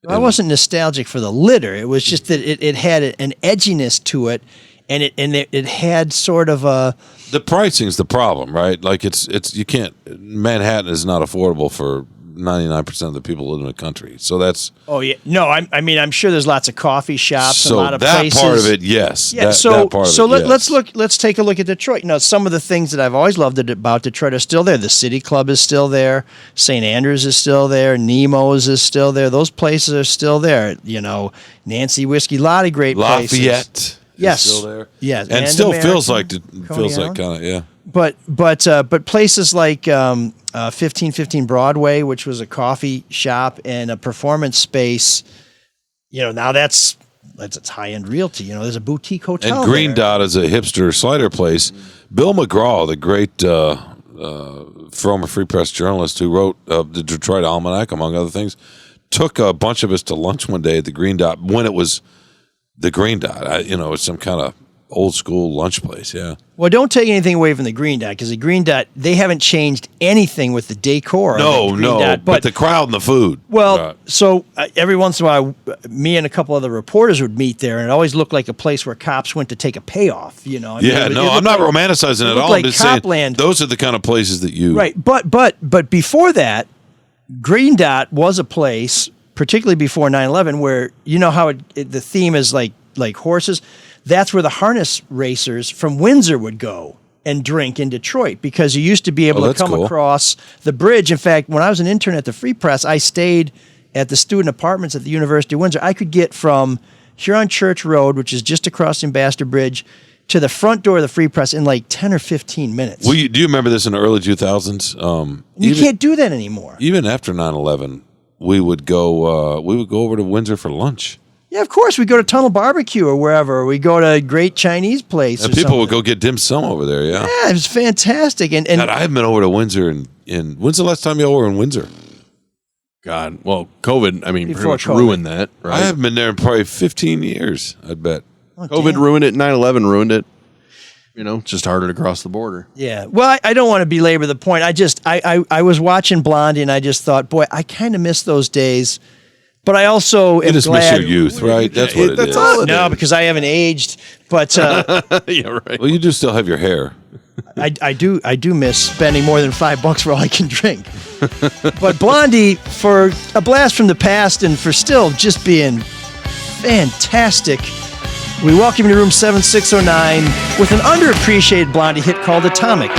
I wasn't nostalgic for the litter. It was just that it had an edginess to it, and it had sort of a. The pricing's the problem, right? Like it's you can't. Manhattan is not affordable for 99% of the people living in the country. So that's. Oh yeah, no. I mean, I'm sure there's lots of coffee shops, So and a lot of that places. part of it, yes. Yeah. That part of it, yes. Let's take a look at Detroit. Some of the things that I've always loved about Detroit are still there. The City Club is still there. St. Andrews is still there. Nemo's is still there. Those places are still there. Nancy Whiskey, a lot of great places. Lafayette. Yes. Is still there. Yes. And still American, feels like Coney Island. kind of yeah. But places like 1515 Broadway, which was a coffee shop and a performance space, now that's high end realty. There's a boutique hotel. And Green there. Dot is a hipster slider place. Bill McGraw, the great former Free Press journalist who wrote the Detroit Almanac, among other things, took a bunch of us to lunch one day at the Green Dot when it was the Green Dot. It's some kind of old school lunch place. Yeah. Well, don't take anything away from the Green Dot, because the Green Dot, they haven't changed anything with the decor. No, of the Green Dot, but the crowd and the food. Well, so every once in a while, me and a couple other reporters would meet there, and it always looked like a place where cops went to take a payoff. I mean, I'm not romanticizing it at all. Like I'm just saying Copland. those are the kind of places that you right. But before that, Green Dot was a place, particularly before 9/11, where how the theme is like horses. That's where the harness racers from Windsor would go and drink in Detroit, because you used to be able to come across the bridge. In fact, when I was an intern at the Free Press, I stayed at the student apartments at the University of Windsor. I could get from Huron Church Road, which is just across the Ambassador Bridge, to the front door of the free press in like 10 or 15 minutes. Do you remember this in the early 2000s? You can't do that anymore. Even after 9/11, we would go over to Windsor for lunch. Yeah, of course. We go to Tunnel Barbecue or wherever. We go to a great Chinese place. And people would go get dim sum over there. Yeah, it was fantastic. And God, I haven't been over to Windsor and when's the last time you were in Windsor? God, well, COVID, I mean, Before pretty much ruined that, right? I haven't been there in probably 15 years, I'd bet. COVID ruined it, 9/11 ruined it. You know, it's just harder to cross the border. Yeah. Well, I don't want to belabor the point. I was watching Blondie and I just thought, boy, I kind of miss those days. But I also am just glad. miss your youth, right? That's what it is. All it No, is. because I haven't aged. But Yeah, right. Well, you do still have your hair. I do miss spending more than $5 for all I can drink. But Blondie, for a blast from the past and for still just being fantastic, we welcome you to room 7609 with an underappreciated Blondie hit called Atomic.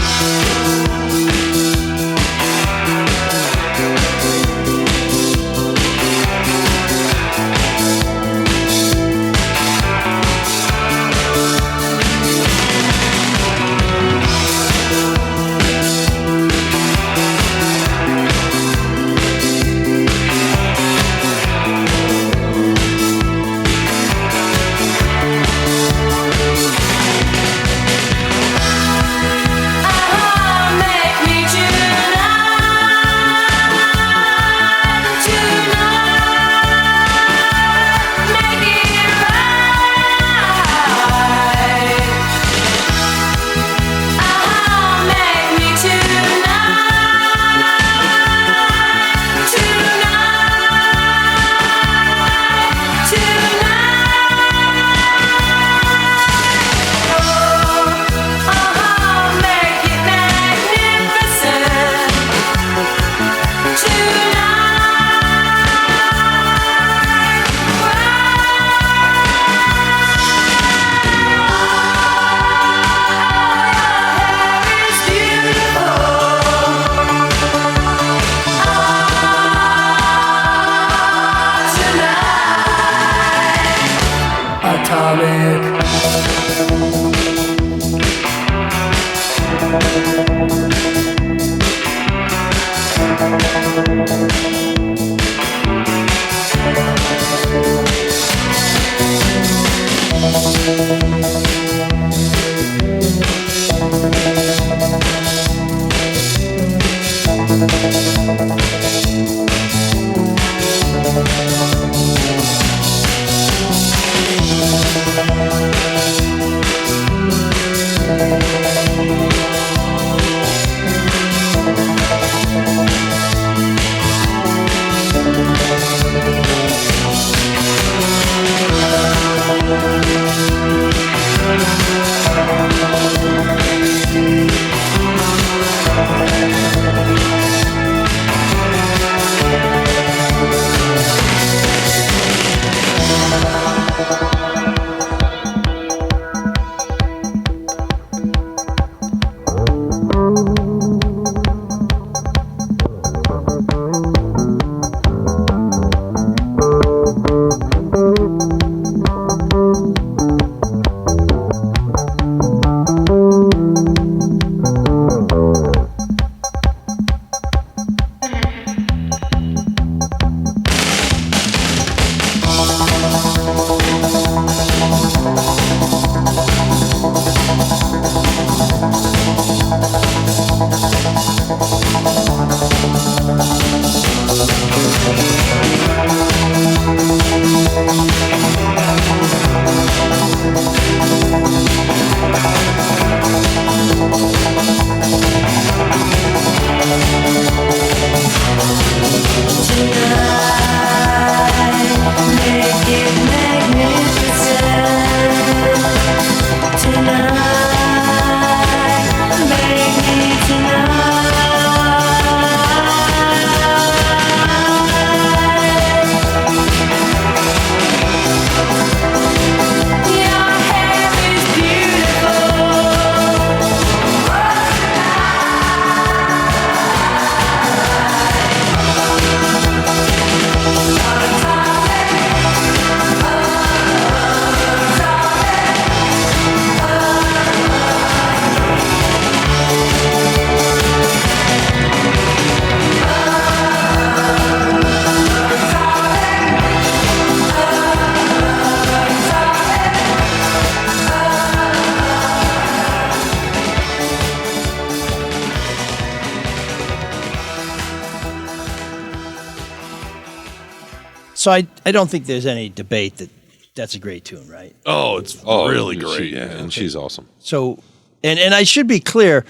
So I don't think there's any debate that that's a great tune, right? Oh, it's really great. And she's awesome. So, and I should be clear,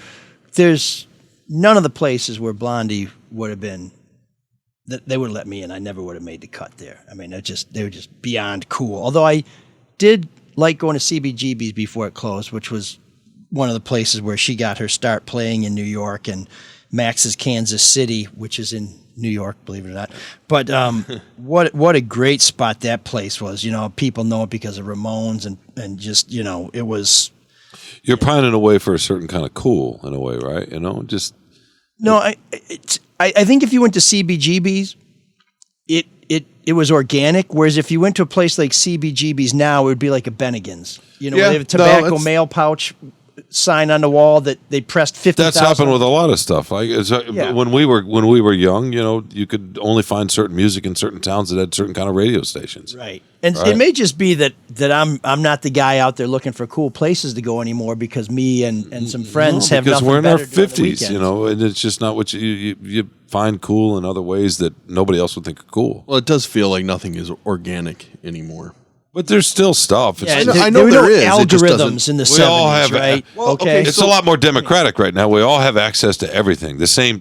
there's none of the places where Blondie would have been, that they would have let me in. I never would have made the cut there. I mean, they were just beyond cool. Although I did like going to CBGB's before it closed, which was one of the places where she got her start playing in New York, and Max's Kansas City, which is in New York, believe it or not. But what a great spot that place was. You know, people know it because of Ramones and just, you know, it was. You're pining away for a certain kind of cool in a way, right? You know, just. No, I think if you went to CBGB's, it was organic. Whereas if you went to a place like CBGB's now, it would be like a Bennigan's. You know, where they have a tobacco mail pouch sign on the wall that they pressed 50,000. That's happened with a lot of stuff. When we were young, you know, you could only find certain music in certain towns that had certain kind of radio stations. Right. And it may just be that I'm not the guy out there looking for cool places to go anymore, because me and some friends have nothing better. Because we're in our 50s, you know, and it's just not what you find cool in other ways that nobody else would think are cool. Well, it does feel like nothing is organic anymore. But there's still stuff. I know there is algorithms in the 70s, right? Well, okay, it's a lot more democratic right now. We all have access to everything, the same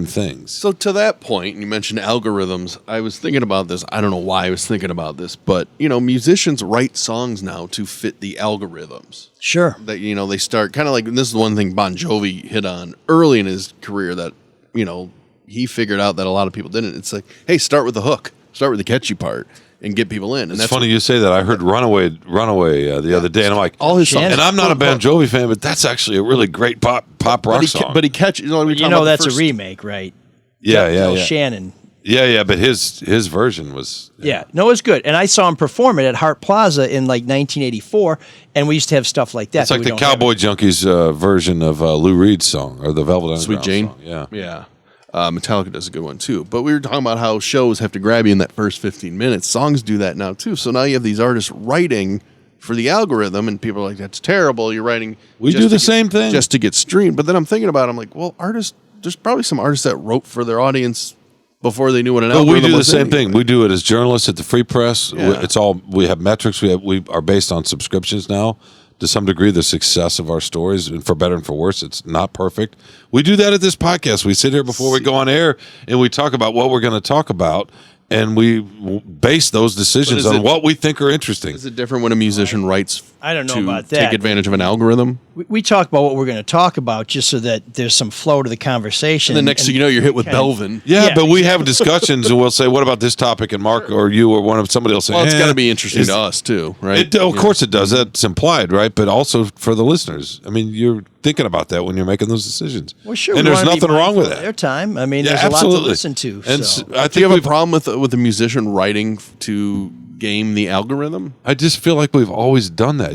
things. So to that point, you mentioned algorithms. I was thinking about this. I don't know why I was thinking about this, but you know, musicians write songs now to fit the algorithms. Sure. That, you know, they start kind of like, and this is one thing Bon Jovi hit on early in his career that, you know, he figured out that a lot of people didn't. It's like, hey, start with the hook, start with the catchy part, and get people in. And it's funny you say that. I heard Runaway the other day, and I'm like, all his songs. And I'm not a Bon Jovi fan, but that's actually a really great pop rock song. But he catches. You know, that's a remake, right? Yeah. Shannon. Yeah, but his version was. Yeah, no, it was good. And I saw him perform it at Hart Plaza in like 1984, and we used to have stuff like that. It's like the Cowboy Junkies version of Lou Reed's song, or the Velvet Underground Sweet Jane song. Yeah. Metallica does a good one too. But we were talking about how shows have to grab you in that first 15 minutes. Songs do that now too. So now you have these artists writing for the algorithm, and people are like, that's terrible. You're writing. We do the same thing. Just to get streamed. But then I'm thinking about it, I'm like, well, there's probably some artists that wrote for their audience before they knew what an algorithm was. We do the same thing. We do it as journalists at the Free Press. Yeah. We have metrics. We are based on subscriptions now. To some degree, the success of our stories, and for better and for worse, it's not perfect. We do that at this podcast. We sit here before we go on air, and we talk about what we're going to talk about, and we base those decisions on what we think are interesting. Is it different when a musician writes I don't know about that. Take advantage of an algorithm? We talk about what we're going to talk about just so that there's some flow to the conversation. And the next thing you know, you're hit with Belvin. Yeah, but we have discussions, and we'll say, what about this topic? And Mark or you or somebody will say, well, it's got to be interesting to us too, right? Of course it does. That's implied, right? But also for the listeners. I mean, you're thinking about that when you're making those decisions. Well, sure. And there's nothing wrong with that. Their time. I mean, there's a lot to listen to. And I think do you have a problem with a musician writing to game the algorithm? I just feel like we've always done that.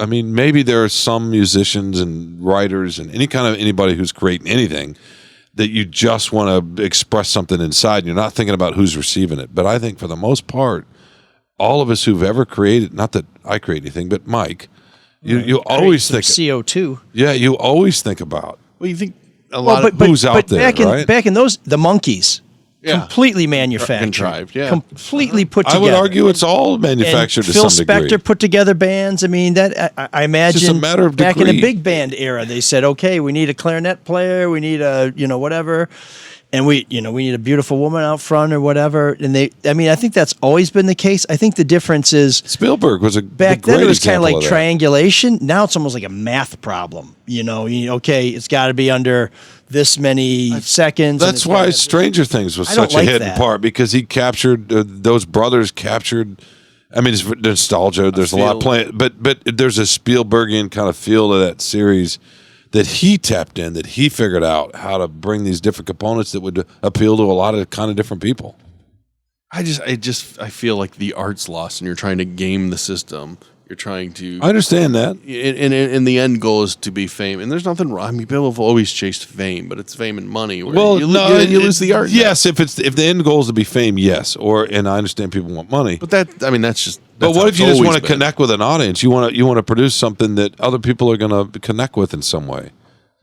I mean, maybe there are some musicians and writers and anybody who's creating anything that you just want to express something inside and you're not thinking about who's receiving it. But I think for the most part, all of us who've ever created, not that I create anything, but Mike, you always think CO2. Yeah, you always think about. Well, you think a lot of who's out there, right? Back in the Monkees. Yeah. Completely manufactured, contrived, completely put together. I would argue it's all manufactured to some degree. Phil Spector put together bands. I mean, that I imagine it's just a matter of back degree. in the big band era, they said, okay, we need a clarinet player, we need a whatever, and we need a beautiful woman out front or whatever. And I think that's always been the case. I think the difference is Spielberg was back then it was kind of like triangulation. Now it's almost like a math problem. Okay, it's got to be under this many seconds. That's why Stranger Things was such a hit in part, because he captured those brothers captured. I mean, it's nostalgia. There's a lot playing, but there's a Spielbergian kind of feel to that series that he tapped in, that he figured out how to bring these different components that would appeal to a lot of kind of different people. I feel like the art's lost, and you're trying to game the system. You're trying to. I understand that. And the end goal is to be fame. And there's nothing wrong. I mean, people have always chased fame, but it's fame and money. Well, you lose the art. Yes, if the end goal is to be fame, yes. And I understand people want money. But that's just. But what if you just want to connect with an audience? You want to produce something that other people are going to connect with in some way.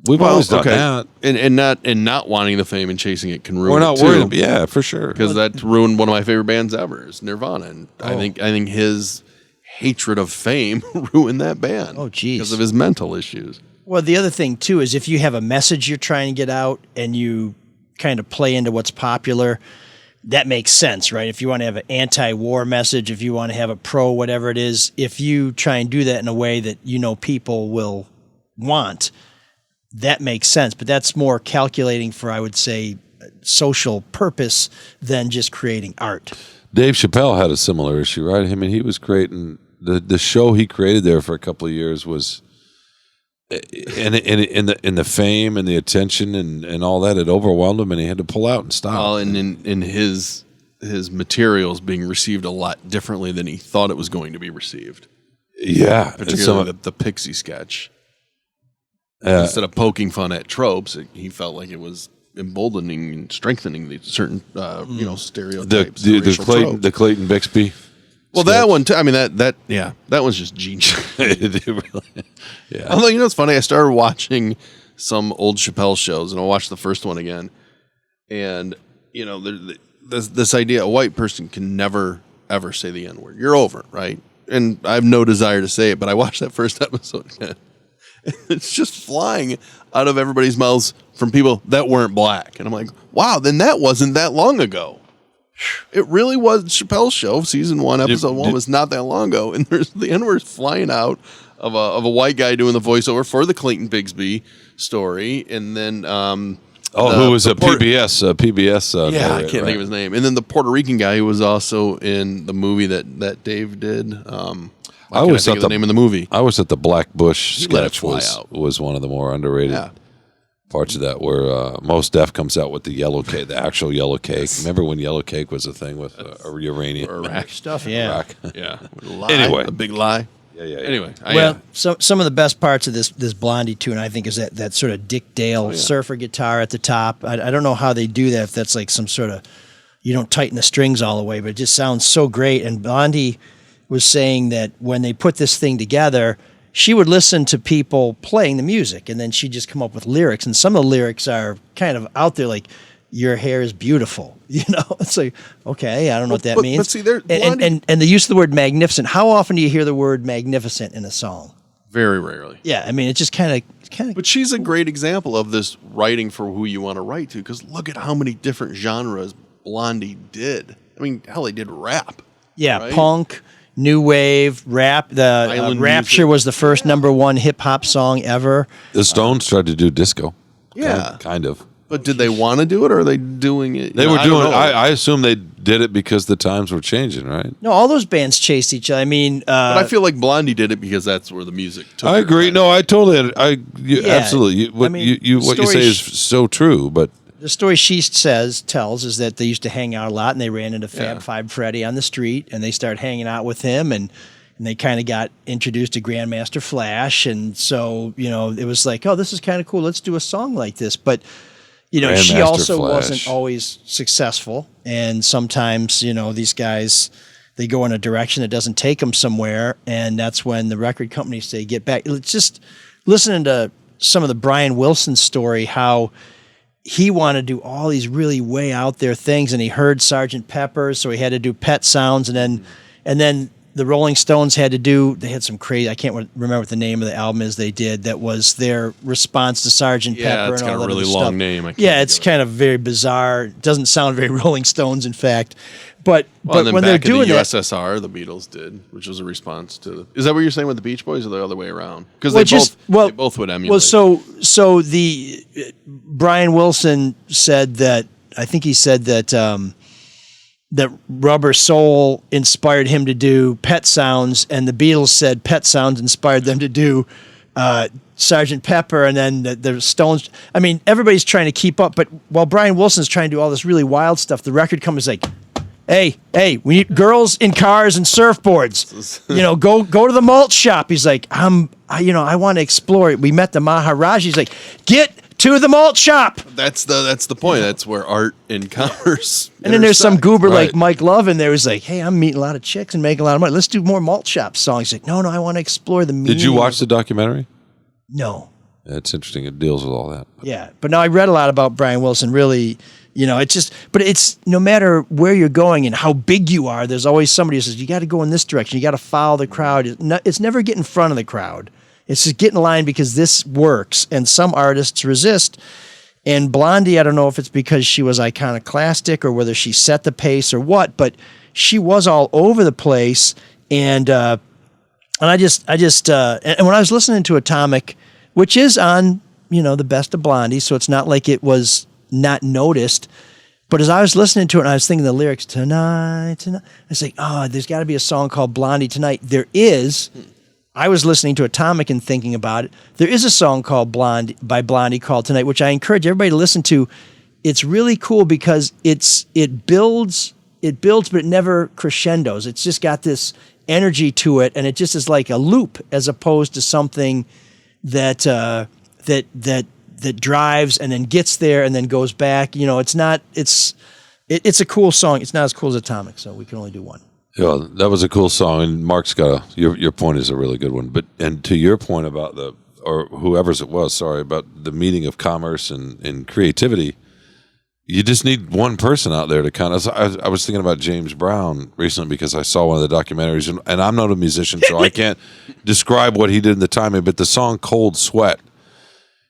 We've always done that. And not wanting the fame and chasing it can ruin. We're not it worried. Yeah, for sure. Because that ruined one of my favorite bands ever, is Nirvana. And I think his hatred of fame ruined that band. Oh, geez. Because of his mental issues. Well, the other thing, too, is if you have a message you're trying to get out and you kind of play into what's popular, that makes sense, right? If you want to have an anti-war message, if you want to have a pro whatever it is, if you try and do that in a way that you know people will want, that makes sense. But that's more calculating for, I would say, social purpose than just creating art. Dave Chappelle had a similar issue, right? I mean, he was creating the show he created there for a couple of years was in the fame and the attention and all that, it overwhelmed him, and he had to pull out and stop. Well, and in his materials being received a lot differently than he thought it was going to be received. Yeah, particularly the Pixie sketch. Instead of poking fun at tropes, he felt like it was emboldening and strengthening the certain stereotypes. The Clayton Bixby. Well, sketch. That one too. I mean that one's just genius. Yeah. Although it's funny, I started watching some old Chappelle shows, and I watched the first one again, and this idea a white person can never ever say the N-word. You're over, right? And I have no desire to say it, but I watched that first episode again. It's just flying out of everybody's mouths from people that weren't black, and I'm like, wow, then that wasn't that long ago. It really was Chappelle's show. Season 1, episode 1 was not that long ago, and there's the N-word flying out of a white guy doing the voiceover for the Clayton Bigsby story, and then who was a PBS? PBS. I can't think of his name. And then the Puerto Rican guy who was also in the movie that Dave did. I always thought the name of the movie. I always thought the Black Bush sketch was one of the more underrated. Parts of that where Mos Def comes out with the yellow cake, the actual yellow cake. Remember when yellow cake was a thing with uranium Iraq stuff? Yeah, yeah. Anyway, a big lie. Yeah. Anyway, some of the best parts of this Blondie tune, I think, is that sort of Dick Dale surfer guitar at the top. I don't know how they do that. If that's like some sort of, you don't tighten the strings all the way, but it just sounds so great. And Blondie was saying that when they put this thing together, she would listen to people playing the music, and then she'd just come up with lyrics. And some of the lyrics are kind of out there, like, your hair is beautiful. It's like, okay, I don't know what that means. But see, and the use of the word magnificent. How often do you hear the word magnificent in a song? Very rarely. Yeah, I mean, it's just kind of. But she's a great example of this writing for who you want to write to, because look at how many different genres Blondie did. I mean, hell, they did rap. Yeah, right? Punk. New wave, rap. The Rapture was the first #1 hip hop song ever. The Stones tried to do disco. Yeah, kind of. But did they want to do it, or are they doing it? They were doing it. I assume they did it because the times were changing, right? No, all those bands chased each other. I mean, but I feel like Blondie did it because that's where the music took I agree. Her. No, I totally. Absolutely. What you say is so true, but. The story she tells is that they used to hang out a lot, and they ran into Fab Five Freddy on the street, and they started hanging out with him, and they kind of got introduced to Grandmaster Flash, and so it was like, oh, this is kind of cool. Let's do a song like this. But she also wasn't always successful, and sometimes these guys, they go in a direction that doesn't take them somewhere, and that's when the record companies say, get back. It's just listening to some of the Brian Wilson story, how he wanted to do all these really way out there things, and he heard Sgt. Pepper, so he had to do Pet Sounds, and then the Rolling Stones they had some crazy, I can't remember what the name of the album is they did, that was their response to Sgt. Pepper. Yeah, it's got a really long name. It's kind of very bizarre. It doesn't sound very Rolling Stones, in fact. But when they're doing the that, USSR, the Beatles did, which was a response to. Is that what you're saying with the Beach Boys, or the other way around? Because they both would emulate. Well, so the Brian Wilson said that, I think he said that that Rubber Soul inspired him to do Pet Sounds, and the Beatles said Pet Sounds inspired them to do Sgt. Pepper, and then the Stones. I mean, everybody's trying to keep up, but while Brian Wilson's trying to do all this really wild stuff, the record company's like, hey, we need girls in cars and surfboards. Go to the malt shop. He's like, I want to explore it. We met the Maharaja. He's like, get to the malt shop. That's the point. That's where art and commerce. And then there's some goober like Mike Love in there who's like, hey, I'm meeting a lot of chicks and making a lot of money. Let's do more malt shop songs. He's like, no, I want to explore the meaning. Did you watch the documentary? No. It's interesting. It deals with all that. Yeah, but now I read a lot about Brian Wilson. Really, but it's no matter where you're going and how big you are, there's always somebody who says, you got to go in this direction. You got to follow the crowd. It's never get in front of the crowd. It's just get in line because this works. And some artists resist. And Blondie, I don't know if it's because she was iconoclastic or whether she set the pace or what, but she was all over the place. And when I was listening to Atomic, which is on, the best of Blondie, so it's not like it was not noticed. But as I was listening to it and I was thinking the lyrics, tonight, I was like, oh, there's got to be a song called Blondie Tonight. There is. I was listening to Atomic and thinking about it. There is a song called by Blondie called Tonight, which I encourage everybody to listen to. It's really cool because it builds, but it never crescendos. It's just got this energy to it, and it just is like a loop as opposed to something that drives and then gets there and then goes back. It's not. It's a cool song. It's not as cool as Atomic, so we can only do one. Yeah, that was a cool song, and Mark's got your point is a really good one. And to your point about whoever's it was, about the meeting of commerce and creativity, you just need one person out there to kind of. I was thinking about James Brown recently because I saw one of the documentaries, and I'm not a musician, so I can't describe what he did in the timing. But the song "Cold Sweat,"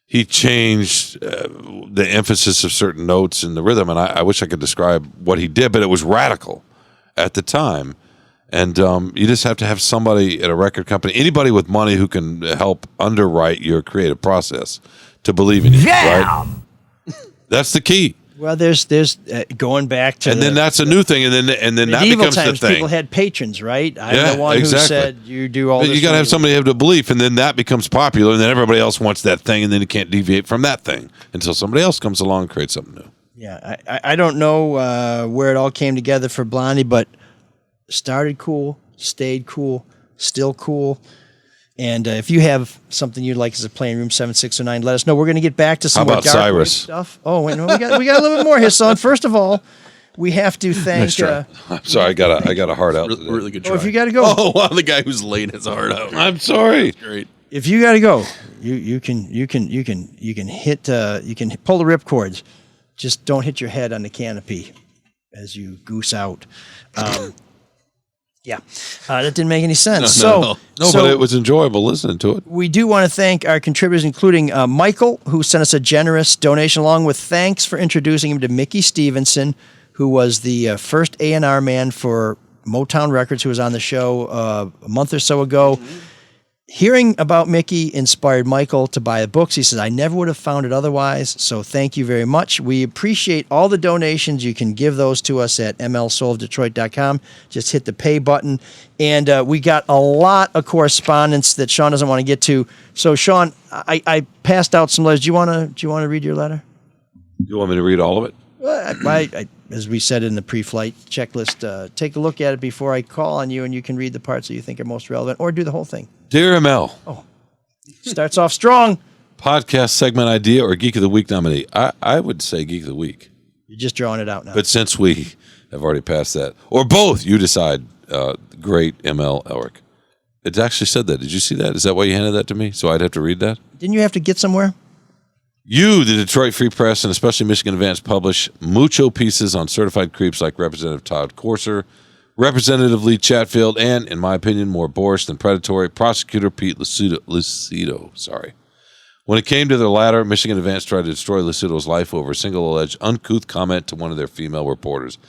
he changed the emphasis of certain notes in the rhythm, and I wish I could describe what he did, but it was radical at the time. And you just have to have somebody at a record company, anybody with money who can help underwrite your creative process to believe in you. Right? That's the key. Well, there's going back to, and then that's a new thing, and then that becomes times, the thing. People had patrons, right? I'm the one who said you do all. But this. You got to have somebody have the belief, and then that becomes popular, and then everybody else wants that thing, and then you can't deviate from that thing until somebody else comes along and creates something new. Yeah, I don't know where it all came together for Blondie, but started cool, stayed cool, still cool. And if you have something you'd like as a playing room 7609, let us know. We're going to get back to some more dark Cyrus stuff. Oh, wait, no, we got a little bit more here, son. First of all, we have to thank. I'm sorry, I got a heart out. Really good try. Oh, if you got to go. Oh, wow, the guy who's late his heart out. I'm sorry. Great. If you got to go, you can hit you can pull the rip cords. Just don't hit your head on the canopy as you goose out. Yeah, that didn't make any sense. No, but it was enjoyable listening to it. We do want to thank our contributors, including Michael, who sent us a generous donation, along with thanks for introducing him to Mickey Stevenson, who was the first A&R man for Motown Records, who was on the show a month or so ago. Mm-hmm. Hearing about Mickey inspired Michael to buy the books. He says, I never would have found it otherwise, so thank you very much. We appreciate all the donations. You can give those to us at mlsoulofdetroit.com. Just hit the pay button. And we got a lot of correspondence that Shawn doesn't want to get to. So, Shawn, I passed out some letters. Do you want to read your letter? You want me to read all of it? Well, as we said in the pre-flight checklist, take a look at it before I call on you, and you can read the parts that you think are most relevant, or do the whole thing. Dear ML. Oh, starts off strong. Podcast segment idea or Geek of the Week nominee? I would say Geek of the Week. You're just drawing it out now. But since we have already passed that, or both, you decide. Great ML Elric. It actually said that. Did you see that? Is that why you handed that to me? So I'd have to read that? Didn't you have to get somewhere? You, the Detroit Free Press, and especially Michigan Advance, publish mucho pieces on certified creeps like Representative Todd Corser, Representative Lee Chatfield, and, in my opinion, more boorish than predatory, Prosecutor Pete Lucido. When it came to the latter, Michigan Advance tried to destroy Lucido's life over a single alleged uncouth comment to one of their female reporters.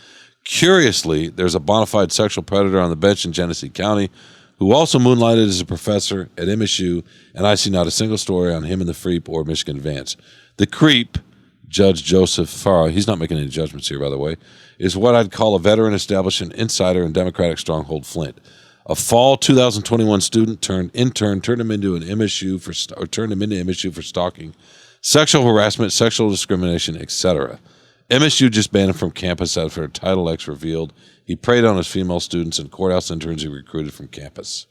Curiously, there's a bona fide sexual predator on the bench in Genesee County who also moonlighted as a professor at MSU, and I see not a single story on him in the Freep or Michigan Advance. The creep, Judge Joseph Farah, he's not making any judgments here, by the way, is what I'd call a veteran establishment insider in Democratic stronghold Flint. A fall 2021 student turned intern turned him into MSU for stalking, sexual harassment, sexual discrimination, etc. MSU just banned him from campus after Title X revealed he preyed on his female students and courthouse interns he recruited from campus.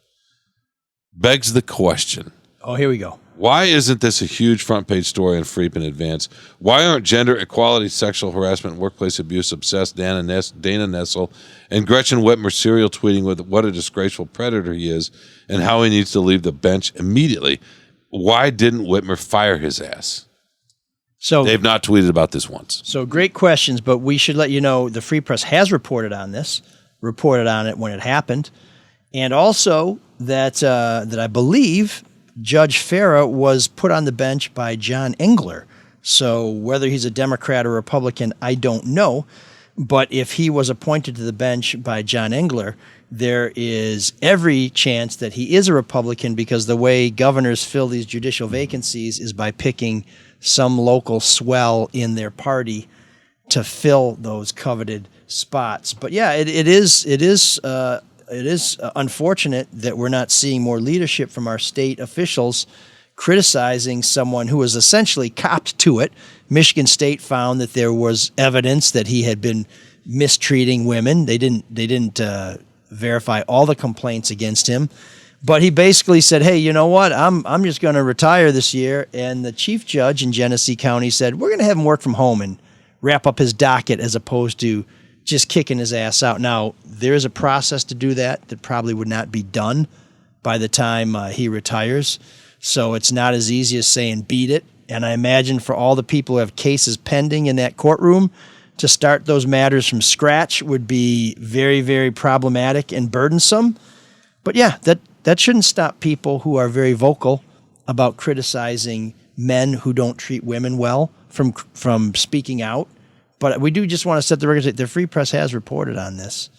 Begs the question. Oh, here we go. Why isn't this a huge front page story in Freep in Advance? Why aren't gender equality, sexual harassment, and workplace abuse obsessed Dana Nessel and Gretchen Whitmer serial tweeting with what a disgraceful predator he is and how he needs to leave the bench immediately? why didn't Whitmer fire his ass? So they've not tweeted about this once. So great questions, but we should let you know the Free Press has reported on this, reported on it when it happened, and also that I believe Judge Farah was put on the bench by John Engler. So whether he's a Democrat or Republican, I don't know. But if he was appointed to the bench by John Engler, there is every chance that he is a Republican, because the way governors fill these judicial vacancies is by picking some local swell in their party to fill those coveted spots. But yeah, it is unfortunate that we're not seeing more leadership from our state officials criticizing someone who was essentially copped to it. Michigan State found that there was evidence that he had been mistreating women. They didn't verify all the complaints against him, but he basically said, "Hey, you know what? I'm just going to retire this year." And the chief judge in Genesee County said, "We're going to have him work from home and wrap up his docket as opposed to just kicking his ass out." Now, there is a process to do that probably would not be done by the time he retires. So it's not as easy as saying beat it. And I imagine for all the people who have cases pending in that courtroom, to start those matters from scratch would be very, very problematic and burdensome. But yeah, that shouldn't stop people who are very vocal about criticizing men who don't treat women well from speaking out. But we do just want to set the record. The Free Press has reported on this,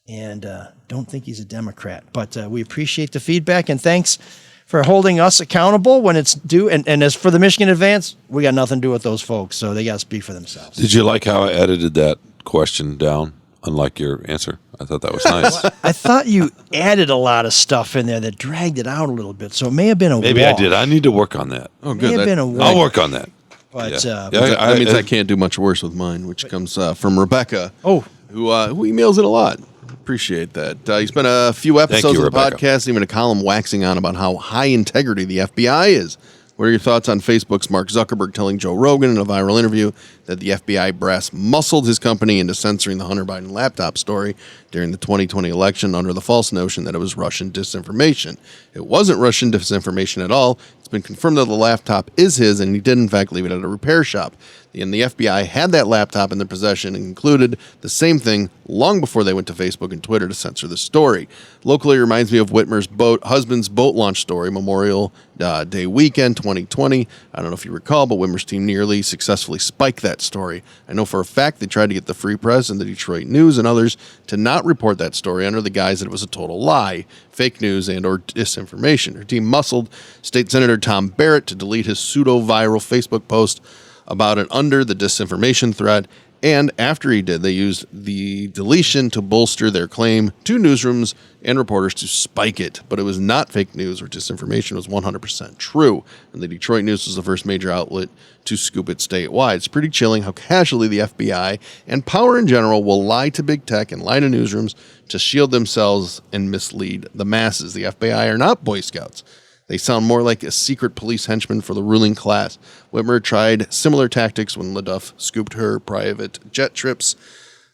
and don't think he's a Democrat. But we appreciate the feedback, and thanks for holding us accountable when it's due. And as for the Michigan Advance, we got nothing to do with those folks, so they got to speak for themselves. Did you like how I edited that question down, unlike your answer? I thought that was nice. I thought you added a lot of stuff in there that dragged it out a little bit, so it may have been a Maybe walk. I did. I need to work on that. Oh, good. May have been a walk. I'll work on that. But that means I can't do much worse with mine, which comes from Rebecca, who emails it a lot. Appreciate that. He's been a few episodes of the podcast, even a column waxing on about how high integrity the FBI is. What are your thoughts on Facebook's Mark Zuckerberg telling Joe Rogan in a viral interview that the FBI brass muscled his company into censoring the Hunter Biden laptop story during the 2020 election under the false notion that it was Russian disinformation? It wasn't Russian disinformation at all. It's been confirmed that the laptop is his, and he did in fact leave it at a repair shop. And the FBI had that laptop in their possession and included the same thing long before they went to Facebook and Twitter to censor the story. Locally, it reminds me of Whitmer's husband's boat launch story, Memorial Day weekend 2020. I don't know if you recall, but Whitmer's team nearly successfully spiked that story. I know for a fact they tried to get the Free Press and the Detroit News and others to not report that story under the guise that it was a total lie, fake news, and or disinformation. Her team muscled State Senator Tom Barrett to delete his pseudo-viral Facebook post about it under the disinformation threat, and after he did, they used the deletion to bolster their claim to newsrooms and reporters to spike it. But it was not fake news or disinformation. It was 100% true, and the Detroit News was the first major outlet to scoop it statewide. It's pretty chilling how casually the FBI and power in general will lie to big tech and lie to newsrooms to shield themselves and mislead the masses. The FBI are not Boy Scouts. They sound more like a secret police henchman for the ruling class. Whitmer tried similar tactics when LaDuff scooped her private jet trips,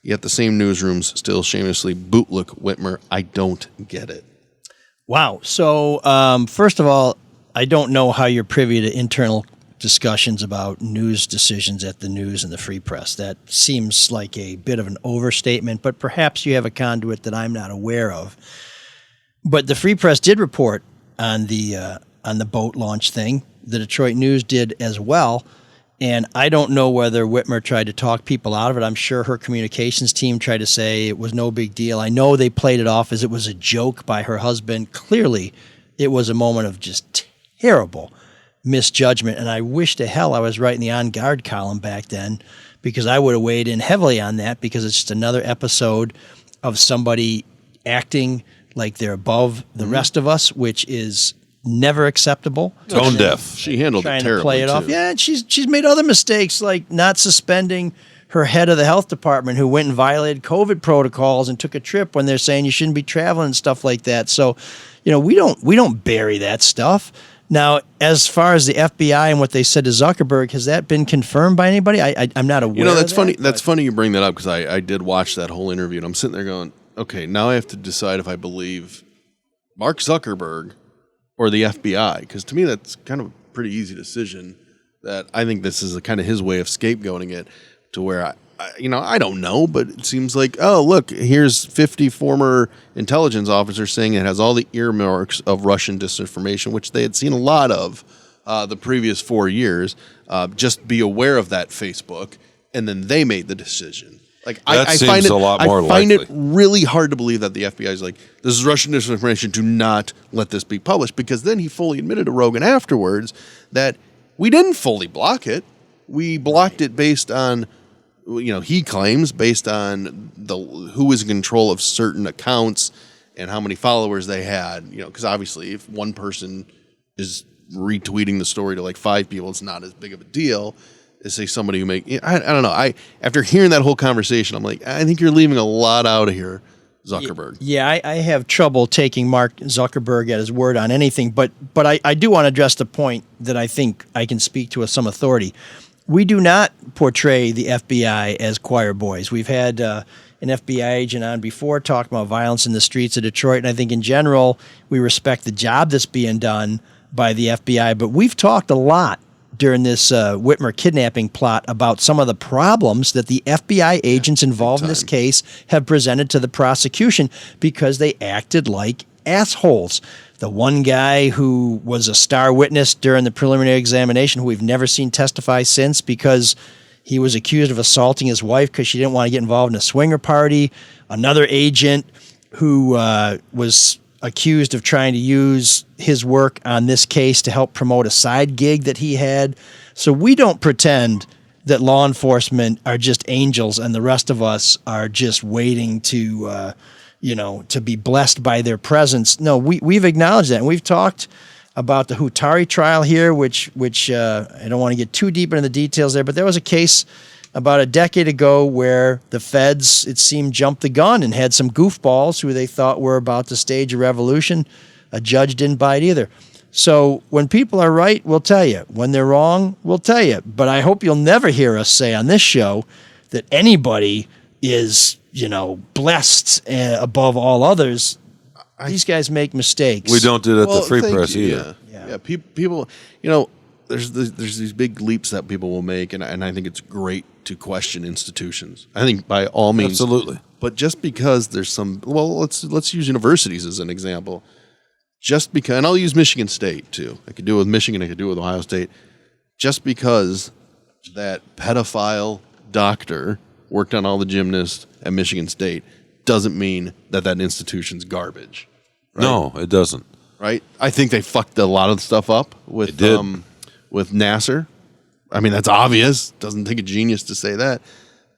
yet the same newsrooms still shamelessly bootlick Whitmer. I don't get it. Wow. So, first of all, I don't know how you're privy to internal discussions about news decisions at the News and the Free Press. That seems like a bit of an overstatement, but perhaps you have a conduit that I'm not aware of. But the Free Press did report on the boat launch thing. The Detroit News did as well. And I don't know whether Whitmer tried to talk people out of it. I'm sure her communications team tried to say it was no big deal. I know they played it off as it was a joke by her husband. Clearly, it was a moment of just terrible misjudgment. And I wish to hell I was writing the On Guard column back then, because I would have weighed in heavily on that, because it's just another episode of somebody acting like they're above the rest of us, which is never acceptable. Tone deaf. She handled it terribly, to play it too. off. Yeah, and she's made other mistakes, like not suspending her head of the health department, who went and violated COVID protocols and took a trip when they're saying you shouldn't be traveling and stuff like that. So, we don't bury that stuff. Now, as far as the FBI and what they said to Zuckerberg, has that been confirmed by anybody? I'm not aware. That's of funny. That, that's funny you bring that up, because I did watch that whole interview, and I'm sitting there going, okay, now I have to decide if I believe Mark Zuckerberg or the FBI, because to me that's kind of pretty easy decision that I think this is kind of his way of scapegoating it to where I don't know, but it seems like, oh, look, here's 50 former intelligence officers saying it has all the earmarks of Russian disinformation, which they had seen a lot of the previous 4 years. Just be aware of that, Facebook. And then they made the decision. Like that I seems find it, a lot more I find likely. it really hard to believe that the FBI is like, this is Russian disinformation. Do not let this be published. Because then he fully admitted to Rogan afterwards that we didn't fully block it. We blocked it based on, he claims based on who was in control of certain accounts and how many followers they had. Because obviously, if one person is retweeting the story to like 5 people, it's not as big of a deal as say somebody who I don't know. After hearing that whole conversation, I'm like, I think you're leaving a lot out of here, Zuckerberg. Yeah, I have trouble taking Mark Zuckerberg at his word on anything, but I do want to address the point that I think I can speak to with some authority. We do not portray the FBI as choir boys. We've had an FBI agent on before talking about violence in the streets of Detroit, and I think in general we respect the job that's being done by the FBI, but we've talked a lot during this Whitmer kidnapping plot about some of the problems that the FBI agents involved in this case have presented to the prosecution because they acted like assholes. The one guy who was a star witness during the preliminary examination, who we've never seen testify since because he was accused of assaulting his wife because she didn't want to get involved in a swinger party. Another agent who was accused of trying to use his work on this case to help promote a side gig that he had. So we don't pretend that law enforcement are just angels and the rest of us are just waiting to, to be blessed by their presence. No, we've acknowledged that. And we've talked about the Hutari trial here, which I don't want to get too deep into the details there, but there was a case about a decade ago where the feds, it seemed, jumped the gun and had some goofballs who they thought were about to stage a revolution. A judge didn't buy it either. So when people are right, we'll tell you. When they're wrong, we'll tell you. But I hope you'll never hear us say on this show that anybody is, blessed above all others. These guys make mistakes. We don't do that at the Free Press either. Yeah. People, there's these big leaps that people will make, and I think it's great to question institutions. I think by all means, absolutely. But just because there's some, let's use universities as an example. Just because, and I'll use Michigan State too. I could do it with Michigan. I could do it with Ohio State. Just because that pedophile doctor worked on all the gymnasts at Michigan State doesn't mean that institution's garbage. Right? No, it doesn't. Right? I think they fucked a lot of stuff up with Nasser. I mean, that's obvious. Doesn't take a genius to say that.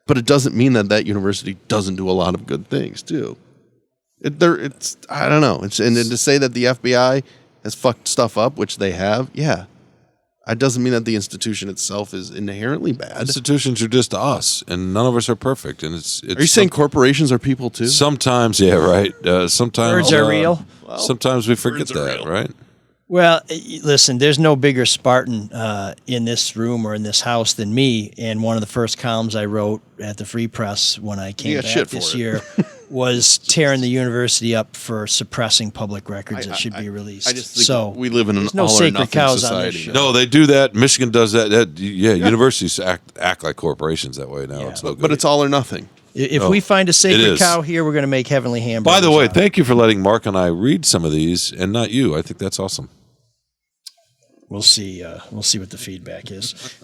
But it doesn't mean that university doesn't do a lot of good things, too. I don't know. And to say that the FBI has fucked stuff up, which they have, yeah. It doesn't mean that the institution itself is inherently bad. Institutions are just us, and none of us are perfect. And it's are you saying corporations are people, too? Sometimes, yeah, right. Sometimes birds are real. Sometimes we forget that, right? Well, listen, there's no bigger Spartan in this room or in this house than me. And one of the first columns I wrote at the Free Press when I came back this year was tearing the university up for suppressing public records that should be released. I just think we live in an no all or sacred nothing cows society. on this show. No, they do that. Michigan does that. Universities act like corporations that way now. Yeah. It's no good. But it's all or nothing. If we find a sacred cow here, we're going to make heavenly hamburgers. By the way, thank you for letting Mark and I read some of these and not you. I think that's awesome. We'll see. We'll see what the feedback is.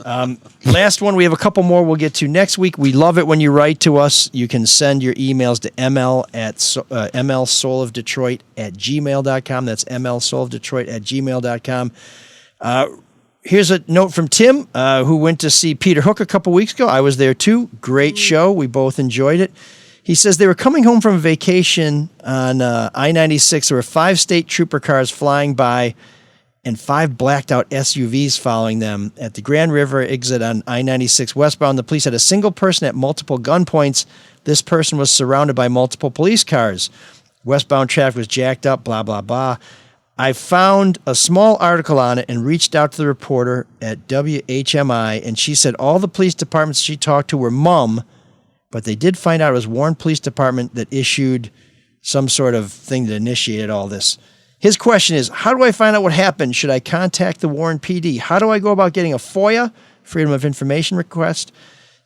Last one. We have a couple more we'll get to next week. We love it when you write to us. You can send your emails to mlsoulofdetroit@gmail.com. That's mlsoulofdetroit@gmail.com. Here's a note from Tim, who went to see Peter Hook a couple weeks ago. I was there too. Great show. We both enjoyed it. He says they were coming home from vacation on I-96. There were 5 state trooper cars flying by and 5 blacked out SUVs following them. At the Grand River exit on I-96 westbound, the police had a single person at multiple gunpoints. This person was surrounded by multiple police cars. Westbound traffic was jacked up, blah, blah, blah. I found a small article on it and reached out to the reporter at WHMI, and she said all the police departments she talked to were mum, but they did find out it was Warren Police Department that issued some sort of thing that initiated all this. His question is, how do I find out what happened? Should I contact the Warren PD? How do I go about getting a FOIA, Freedom of Information request?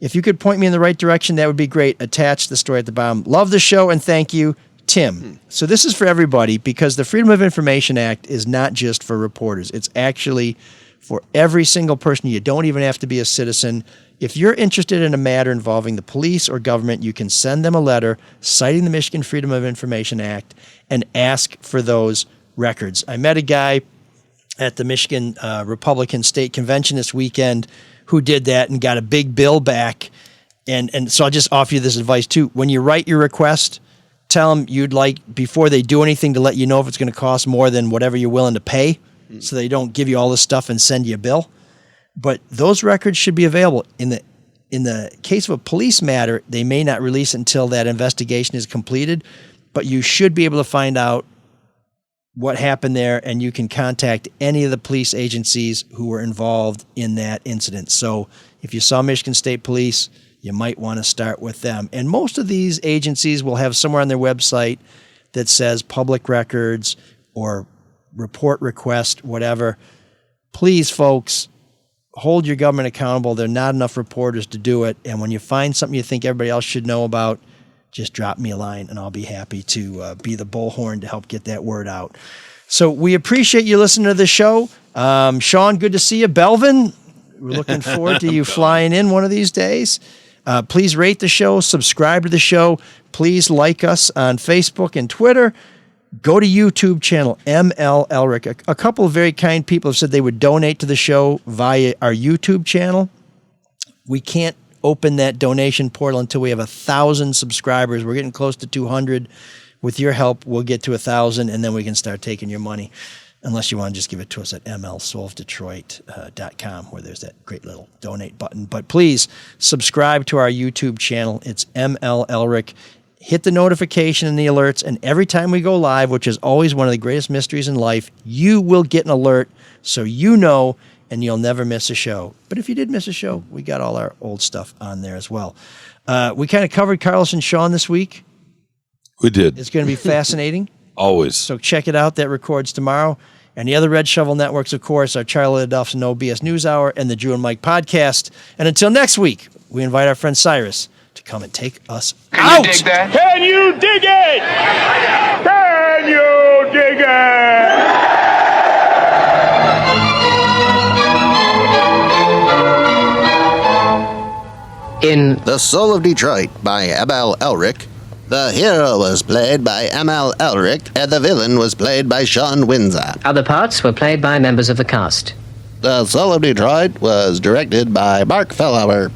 If you could point me in the right direction, that would be great. Attach the story at the bottom. Love the show, and thank you, Tim. So this is for everybody, because the Freedom of Information Act is not just for reporters. It's actually for every single person. You don't even have to be a citizen. If you're interested in a matter involving the police or government, you can send them a letter citing the Michigan Freedom of Information Act and ask for those records. I met a guy at the Michigan Republican State Convention this weekend who did that and got a big bill back. And so I'll just offer you this advice too. When you write your request, tell them you'd like, before they do anything, to let you know if it's going to cost more than whatever you're willing to pay, so they don't give you all this stuff and send you a bill. But those records should be available. In the case of a police matter, they may not release until that investigation is completed, but you should be able to find out what happened there, and you can contact any of the police agencies who were involved in that incident. So if you saw Michigan State Police, you might want to start with them. And most of these agencies will have somewhere on their website that says public records or report request, whatever. Please, folks, hold your government accountable. There are not enough reporters to do it. And when you find something you think everybody else should know about, just drop me a line, and I'll be happy to be the bullhorn to help get that word out. So we appreciate you listening to the show. Shawn, good to see you. Belvin, we're looking forward to you flying in one of these days. Please rate the show, subscribe to the show. Please like us on Facebook and Twitter. Go to YouTube channel, ML Elric. A couple of very kind people have said they would donate to the show via our YouTube channel. We can't open that donation portal until we have 1,000 subscribers. We're getting close to 200. With your help, we'll get to 1,000, and then we can start taking your money. Unless you want to just give it to us at mlsolvedetroit.com, where there's that great little donate button. But please subscribe to our YouTube channel. It's ML Elric. Hit the notification and the alerts, and every time we go live, which is always one of the greatest mysteries in life, you will get an alert, so you know, and you'll never miss a show. But if you did miss a show, we got all our old stuff on there as well. We kind of covered Carlos and Shawn this week. We did. It's going to be fascinating. Always. So check it out. That records tomorrow. And the other Red Shovel networks, of course, are Charlie Duff's No BS News Hour and the Drew and Mike podcast. And until next week, we invite our friend Cyrus to come and take us out. Can you dig that? Can you dig it? Can you dig it? In The Soul of Detroit by ML Elric, the hero was played by ML Elric, and the villain was played by Shawn Windsor. other parts were played by members of the cast. The Soul of Detroit was directed by Marc Fellauer.